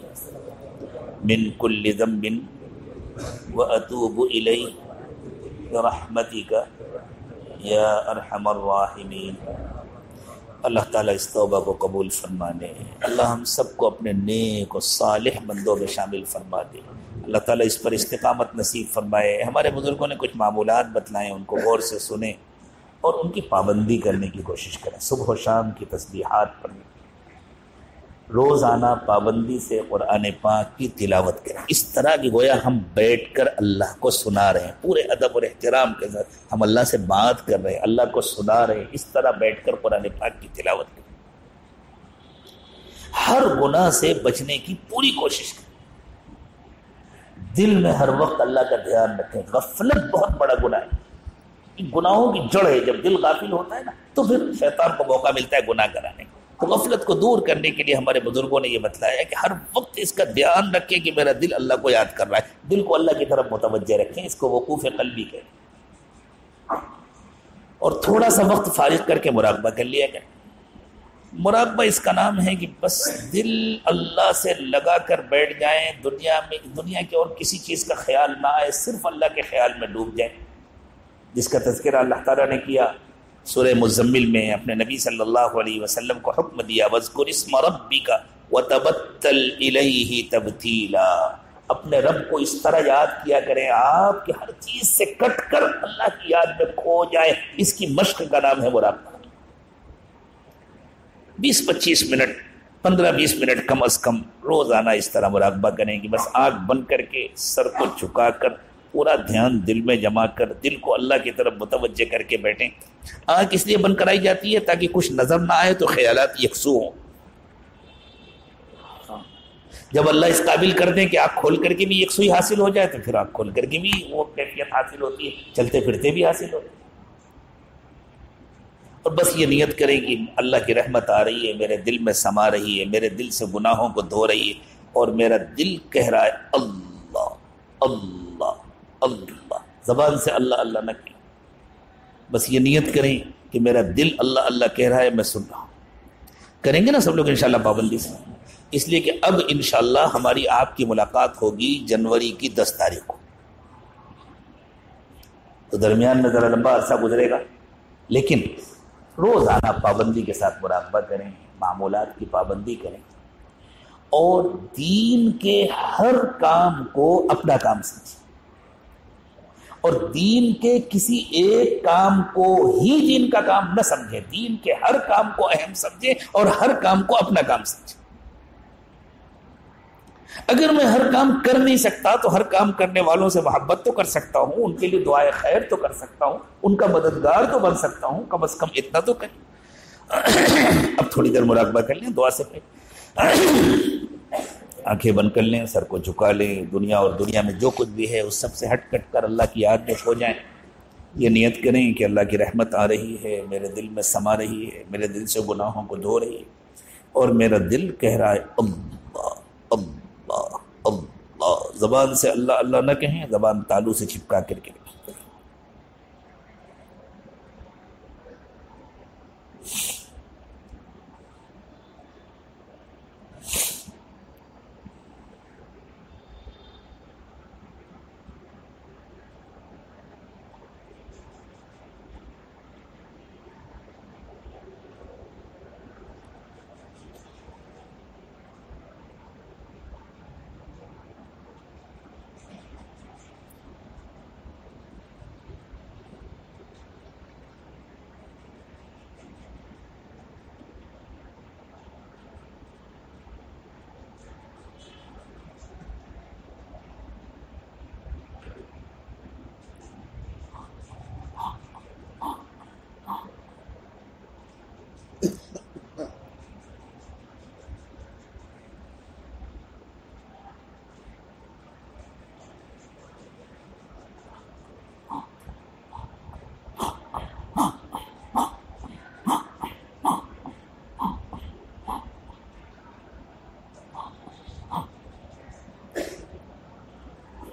من کل ذنب واتوب الیہ برحمتک یا ارحم الراحمین. اللہ تعالیٰ اس توبہ کو قبول فرمانے، اللہ ہم سب کو اپنے نیک و صالح بندوں میں شامل فرما دے، اللہ تعالیٰ اس پر استقامت نصیب فرمائے۔ ہمارے بزرگوں نے کچھ معمولات بتلائیں، ان کو غور سے سنیں اور ان کی پابندی کرنے کی کوشش کریں۔ صبح و شام کی تسبیحات پڑھیں، روزانہ پابندی سے قرآن پاک کی تلاوت کریں، اس طرح کی گویا ہم بیٹھ کر اللہ کو سنا رہے ہیں، پورے ادب اور احترام کے ساتھ ہم اللہ سے بات کر رہے ہیں، اللہ کو سنا رہے ہیں، اس طرح بیٹھ کر قرآن پاک کی تلاوت کریں۔ ہر گناہ سے بچنے کی پوری کوشش کریں، دل میں ہر وقت اللہ کا دھیان رکھیں۔ غفلت بہت بڑا گناہ ہے، گناہوں کی جڑ ہے۔ جب دل غافل ہوتا ہے نا تو پھر شیطان کو موقع ملتا ہے گناہ کرانے کا۔ تو غفلت کو دور کرنے کے لیے ہمارے بزرگوں نے یہ بتلایا کہ ہر وقت اس کا دھیان رکھیں کہ میرا دل اللہ کو یاد کر رہا ہے، دل کو اللہ کی طرف متوجہ رکھیں، اس کو وقوف قلبی کہیں، اور تھوڑا سا وقت فارغ کر کے مراقبہ کر لیا کریں۔ مراقبہ اس کا نام ہے کہ بس دل اللہ سے لگا کر بیٹھ جائیں، دنیا کے اور کسی چیز کا خیال نہ آئے، صرف اللہ کے خیال میں ڈوب جائیں، جس کا تذکرہ اللہ تعالیٰ نے کیا سورہ مزمل میں، اپنے نبی صلی اللہ علیہ وسلم کو حکم دیا وَاذْكُرِ اسْمَ رَبِّكَ وَتَبَتَّلْ إِلَيْهِ تَبْتِيلًا، اپنے رب کو اس طرح یاد کیا کریں آپ کہ ہر چیز سے کٹ کر اللہ کی یاد میں کھو جائیں۔ اس کی مشق کا نام ہے مراقبہ۔ 20-25 منٹ، 15-20 منٹ کم از کم روزانہ اس طرح مراقبہ کریں کہ بس آنکھ بند کر کے سر کو جھکا کر پورا دھیان دل میں جما کر دل کو اللہ کی طرف متوجہ کر کے بیٹھیں۔ آنکھ اس لیے بند کرائی جاتی ہے تاکہ کچھ نظر نہ آئے تو خیالات یکسو ہوں۔ جب اللہ اس قابل کر دیں کہ آنکھ کھول کر کے بھی یکسوئی حاصل ہو جائے تو پھر آنکھ کھول کر کے بھی وہ کیفیت حاصل ہوتی ہے، چلتے پھرتے بھی حاصل ہوتی ہے۔ اور بس یہ نیت کریں کہ اللہ کی رحمت آ رہی ہے، میرے دل میں سما رہی ہے، میرے دل سے گناہوں کو دھو رہی ہے، اور میرا دل کہہ رہا ہے اللہ اللہ اللہ، زبان سے اللہ اللہ نہ کہیں، بس یہ نیت کریں کہ میرا دل اللہ اللہ کہہ رہا ہے، میں سن رہا ہوں۔ کریں گے نا سب لوگ انشاءاللہ پابندی سے، اس لیے کہ اب انشاءاللہ ہماری آپ کی ملاقات ہوگی جنوری کی 10 تاریخ کو، تو درمیان میں ذرا لمبا عرصہ گزرے گا، لیکن روزانہ پابندی کے ساتھ مراقبہ کریں، معمولات کی پابندی کریں، اور دین کے ہر کام کو اپنا کام سمجھیں، اور دین کے کسی ایک کام کو ہی دین کا کام نہ سمجھیں، دین کے ہر کام کو اہم سمجھیں اور ہر کام کو اپنا کام سمجھیں۔ اگر میں ہر کام کر نہیں سکتا تو ہر کام کرنے والوں سے محبت تو کر سکتا ہوں، ان کے لیے دعائے خیر تو کر سکتا ہوں، ان کا مددگار تو بن سکتا ہوں، کم از کم اتنا تو کریں۔ اب تھوڑی دیر مراقبہ کر لیں، دعا سے پہلے آنکھیں بند کر لیں، سر کو جھکا لیں، دنیا اور دنیا میں جو کچھ بھی ہے اس سب سے ہٹ کٹ کر اللہ کی یاد میں کھو جائیں۔ یہ نیت کریں کہ اللہ کی رحمت آ رہی ہے، میرے دل میں سما رہی ہے، میرے دل سے گناہوں کو دھو رہی ہے، اور میرا دل کہہ رہا ہے اللہ اللہ اللہ۔ زبان سے اللہ اللہ نہ کہیں، زبان تالو سے چپکا کر کے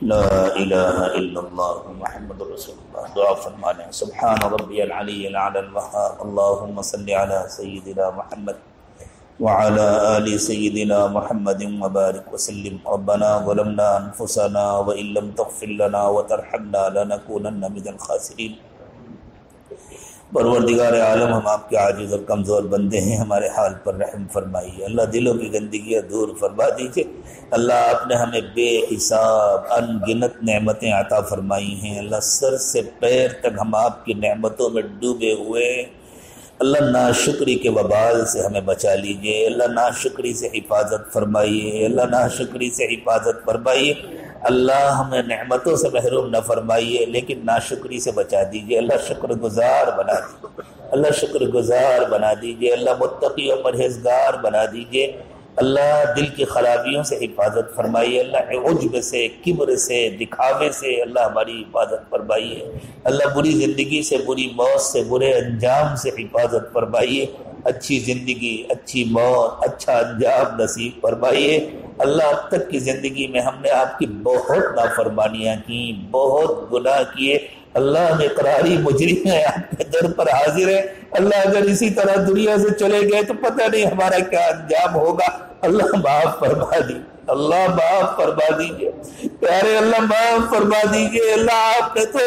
لا الہ الا اللہ محمد رسول اللہ۔ دعا فرما لیں، سبحان ربی العلی الاعلی الوہاب، اللہم صلی علی سیدنا محمد وعلی آل سیدنا محمد وبارک وسلم۔ ربنا ظلمنا انفسنا وان لم تغفر لنا وترحمنا لنکونن من الخاسرین۔ پروردگار عالم ہم آپ کے عاجز اور کمزور بندے ہیں، ہمارے حال پر رحم فرمائیے اللہ، دلوں کی گندگیاں دور فرما دیجیے اللہ۔ آپ نے ہمیں بے حساب ان گنت نعمتیں عطا فرمائی ہیں اللہ، سر سے پیر تک ہم آپ کی نعمتوں میں ڈوبے ہوئے اللہ، ناشکری کے وبال سے ہمیں بچا لیجیے اللہ، ناشکری سے حفاظت فرمائیے اللہ، ناشکری سے حفاظت فرمائیے اللہ، ہمیں نعمتوں سے محروم نہ فرمائیے لیکن ناشکری سے بچا دیجیے اللہ، شکر گزار بنا دیجیے اللہ، شکر گزار بنا دیجیے اللہ، متقی اور پرہیزگار بنا دیجیے اللہ، دل کی خرابیوں سے حفاظت فرمائیے اللہ، عجب سے، کبر سے، دکھاوے سے اللہ ہماری حفاظت فرمائیے اللہ، بری زندگی سے، بری موت سے، برے انجام سے حفاظت فرمائیے، اچھی زندگی، اچھی موت، اچھا انجام نصیب فرمائیے اللہ۔ اب تک کی زندگی میں ہم نے آپ کی بہت نافرمانیاں کی، بہت گناہ کیے اللہ، ہم اقراری مجرم ہیں، آپ کے در پر حاضر ہیں اللہ، اگر اسی طرح دنیا سے چلے گئے تو پتہ نہیں ہمارا کیا انجام ہوگا اللہ، معاف فرما دیجیے اللہ، معاف فرما دیجیے پیارے اللہ، معاف فرما دیجیے اللہ۔ آپ نے تو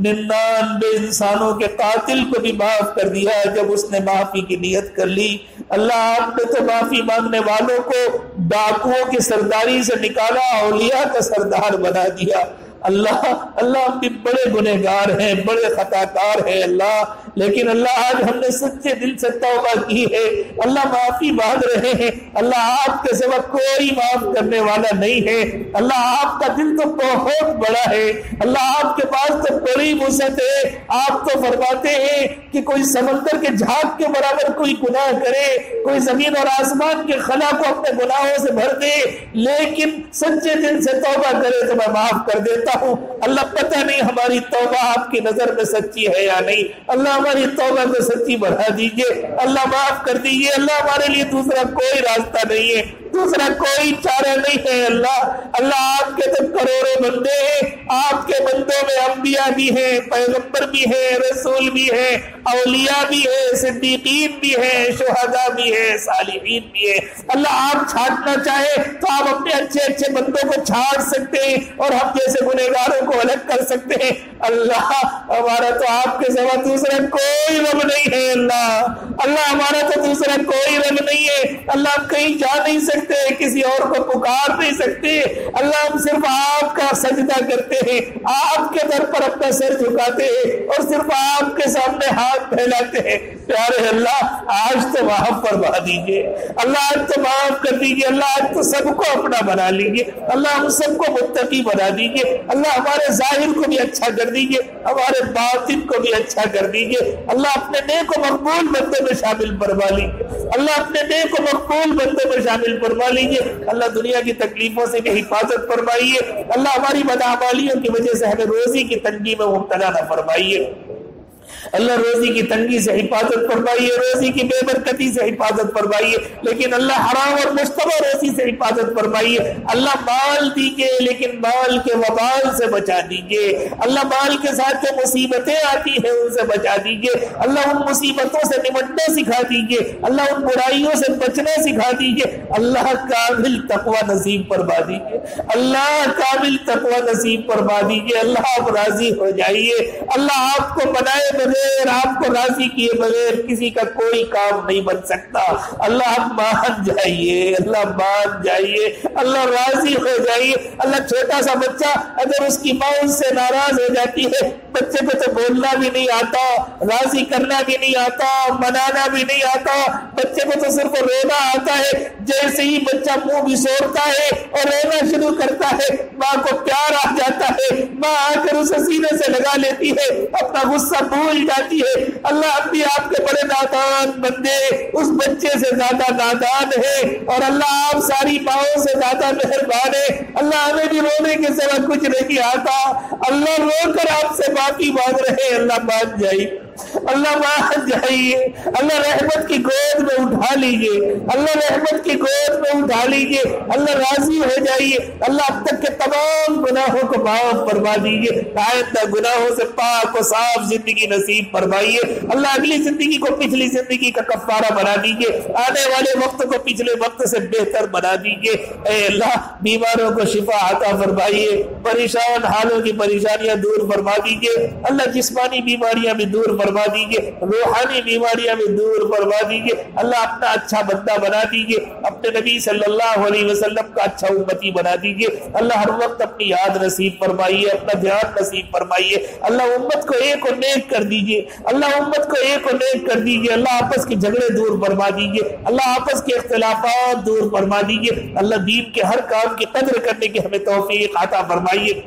99 انسانوں کے قاتل کو بھی معاف کر دیا جب اس نے معافی کی نیت کر لی اللہ، آپ نے تو معافی مانگنے والوں کو ڈاکوؤں کی سرداری سے نکالا، اولیاء کا سردار بنا دیا اللہ۔ اللہ ہم بھی بڑے گنہگار ہیں، بڑے خطا کار ہیں اللہ، لیکن اللہ آج ہم نے سچے دل سے توبہ کی ہے اللہ، معافی مانگ رہے ہیں اللہ، آپ کے سوا کوئی معاف کرنے والا نہیں ہے اللہ، آپ کا دل تو بہت بڑا ہے اللہ، آپ کے پاس تو بڑی وسعت ہے، آپ تو فرماتے ہیں کہ کوئی سمندر کے جھاگ کے برابر کوئی گناہ کرے، کوئی زمین اور آسمان کے خلا کو اپنے گناہوں سے بھر دے لیکن سچے دل سے توبہ کرے تو میں معاف کر دیتا ہوں اللہ۔ پتہ نہیں ہماری توبہ آپ کی نظر میں سچی ہے یا نہیں اللہ، ہماری توبہ کو سچی بنا دیجئے اللہ، معاف کر دیجئے اللہ، ہمارے لیے دوسرا کوئی راستہ نہیں ہے، دوسرا کوئی چارہ نہیں ہے اللہ۔ اللہ آپ کے تو کروڑوں بندے ہیں، آپ کے بندوں میں انبیاء بھی ہیں، پیغمبر بھی ہیں، رسول بھی ہیں، اولیاء بھی ہیں، صدیقین بھی ہیں، شہداء بھی ہیں، صالحین بھی ہیں اللہ۔ آپ چھانٹنا چاہے تو آپ اپنے اچھے اچھے بندوں کو چھانٹ سکتے ہیں اور ہم جیسے گنہگاروں کو الگ کر سکتے ہیں اللہ۔ ہمارا تو آپ کے سوا دوسرا کوئی رب نہیں ہے اللہ، اللہ ہمارا تو دوسرا کوئی رب نہیں ہے اللہ، ہم کہیں جا نہیں سکتے، کسی اور کو پکار نہیں سکتے اللہ، ہم صرف آپ کا سجدہ کرتے ہیں، آپ کے در پر اپنا سر جھکاتے ہیں اور صرف آپ کے سامنے ہاتھ پھیلاتے ہیں پیارے اللہ۔ آج تو معاف فرما دیجیے اللہ، آج تو معاف کر دیجیے اللہ، آج تو سب کو اپنا بنا لیجیے اللہ، ہم سب کو متقی بنا دیجیے اللہ، ہمارے ظاہر کو بھی اچھا کر دیجیے، ہمارے باطن کو بھی اچھا کر دیجیے اللہ، اپنے نیک و مقبول بندوں میں شامل فرما لیجیے اللہ، اپنے نیک و مقبول بندوں میں شامل فرما لیجیے اللہ، دنیا کی تکلیفوں سے بھی حفاظت فرمائیے اللہ، ہماری بدعمالیوں کی وجہ سے ہمیں روزی کی تنگی میں مبتلا نہ فرمائیے اللہ، روزی کی تنگی سے حفاظت فرمائیے، روزی کی بے برکتی سے حفاظت فرمائیے، لیکن اللہ حرام اور مشتبہ روزی سے حفاظت فرمائیے اللہ۔ مال دیجیے لیکن مال کے وبال سے بچا دیجیے اللہ، مال کے ساتھ جو مصیبتیں آتی ہیں ان سے بچا دیجیے اللہ، ان مصیبتوں سے نمٹنا سکھا دیجیے اللہ، ان برائیوں سے بچنا سکھا دیجیے اللہ، کامل تقوی نصیب فرما دیجیے اللہ، کامل تقوی نصیب فرما دیجیے اللہ۔ آپ راضی ہو جائیے اللہ، آپ کو بنائے بغیر، آپ کو راضی کیے بغیر کسی کا کوئی کام نہیں بن سکتا اللہ، آپ مان جائیے اللہ، مان جائیے اللہ، راضی ہو جائیے اللہ۔ چھوٹا سا بچہ اگر اس کی ماں اس سے ناراض ہو جاتی ہے، بچے کو تو بولنا بھی نہیں آتا، راضی کرنا بھی نہیں آتا، منانا بھی نہیں آتا، بچے کو تو صرف رونا آتا ہے، جیسے ہی بچہ منہ بسوڑتا ہے اور رونا شروع کرتا ہے ماں کو پیار آ جاتا ہے، ماں آ کر اسے سینے سے لگا لیتی ہے، اپنا غصہ بھول جاتی ہے اللہ۔ اپنی آپ کے بڑے نادان بندے اس بچے سے زیادہ نادان ہے اور اللہ آپ ساری ماؤں سے زیادہ مہربان ہے اللہ، ہمیں بھی رونے کے سوا کچھ نہیں آتا اللہ، رو کر آپ سے معافی مانگ رہے ہیں اللہ، مان جائیے اللہ، مان جائیے اللہ، رحمت کی گود میں اٹھا لیجیے اللہ، رحمت کی گود میں اٹھا لیجیے اللہ، راضی ہو جائیے اللہ، اب تک کے تمام گناہوں کو معاف فرما دیجیے، آئندہ گناہوں سے پاک و صاف زندگی نصیب فرمائیے اللہ، اگلی زندگی کو پچھلی زندگی کا کفارہ بنا دیجیے، آنے والے وقت کو پچھلے وقت سے بہتر بنا دیجیے اے اللہ۔ بیماروں کو شفا عطا فرمائیے، پریشان حالوں کی پریشانیاں دور فرما دیجیے اللہ، جسمانی بیماریاں بھی دور فرما فرما دیجیے، روحانی بیماریاں بھی دور فرما دیجیے، اللہ اپنا اچھا بندہ بنا دیجیے، اپنے نبی صلی اللہ علیہ وسلم کا اچھا امتی بنا دیجیے، اللہ ہر وقت اپنی یاد نصیب فرمائیے، اپنا دھیان نصیب فرمائیے، اللہ امت کو ایک اور نیک کر دیجیے، اللہ امت کو ایک اور نیک کر دیجیے، اللہ آپس کے جھگڑے دور فرما دیجیے، اللہ آپس کے اختلافات دور فرما دیجیے، اللہ دین کے ہر کام کی قدر کرنے کی ہمیں توفیق عطا فرمائیے،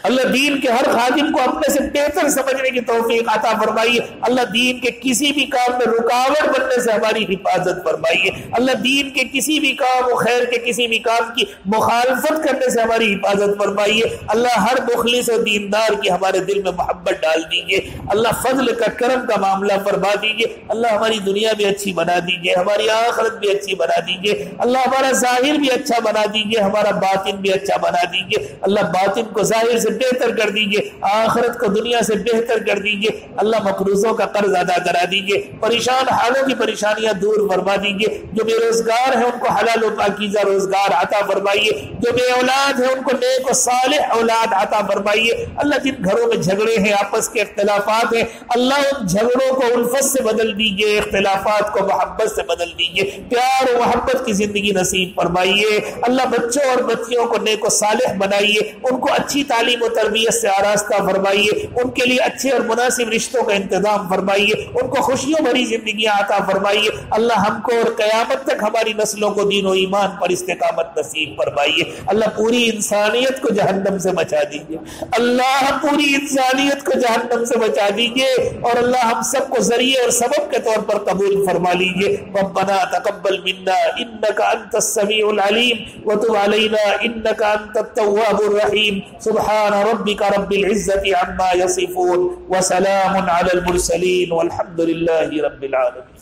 اللہ دین کے ہر خادم کو اپنے سے بہتر سمجھنے کی توفیق عطا فرمائیے، اللہ دین کے کسی بھی کام میں رکاوٹ بننے سے ہماری حفاظت فرمائیے، اللہ دین کے کسی بھی کام و خیر کے کسی بھی کام کی مخالفت کرنے سے ہماری حفاظت فرمائیے، اللہ ہر مخلص و دیندار کی ہمارے دل میں محبت ڈال دیجیے، اللہ فضل کا کرم کا معاملہ فرما دیجیے، اللہ ہماری دنیا بھی اچھی بنا دیجیے، ہماری آخرت بھی اچھی بنا دیجیے، اللہ ہمارا ظاہر بھی اچھا بنا دیجیے، ہمارا باطن بھی اچھا بنا دیجیے، اللہ باطن کو ظاہر سے بہتر کر دیجئے، آخرت کو دنیا سے بہتر کر دیجئے، اللہ مقروضوں کا قرض ادا کرا دیجئے، پریشان حالوں کی پریشانیاں دور فرما دیجئے، جو بے روزگار ہیں ان کو حلال و پاکیزہ روزگار عطا فرمائیے، جو بے اولاد ہیں ان کو نیک و صالح اولاد عطا فرمائیے، اللہ جن گھروں میں جھگڑے ہیں، آپس کے اختلافات ہیں، اللہ ان جھگڑوں کو الفت سے بدل دیجئے، اختلافات کو محبت سے بدل دیجئے، پیار و محبت کی زندگی نصیب فرمائیے، اللہ بچوں اور بچیوں کو نیک و صالح بنائیے، ان کو اچھی تعلیم و تربیت سے آراستہ فرمائیے، ان کے لیے اچھے اور مناسب رشتوں کا انتظام فرمائیے، ان کو خوشیوں بھری زندگیاں عطا فرمائیے، اللہ ہم کو اور قیامت تک ہماری نسلوں کو دین و ایمان پر استقامت نصیب فرمائیے، اللہ پوری انسانیت کو جہنم سے بچا دیجیے، اللہ پوری انسانیت کو جہنم سے بچا دیجیے، اور اللہ ہم سب کو ذریعے اور سبب کے طور پر قبول فرما لیجیے، ربنا تقبل منا انک انت السمیع العلیم وتب علینا انک انت التواب الرحیم، سبحان ربک رب العزة عما يصفون وسلام على المرسلین والحمد للہ رب العالمین۔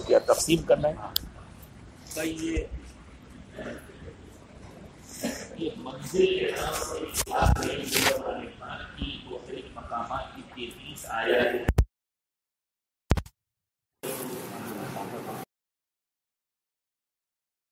کیا تقسیم کرنا ہے بھائی؟ یہ منزل کے نام سے مقامات کی 33 آیات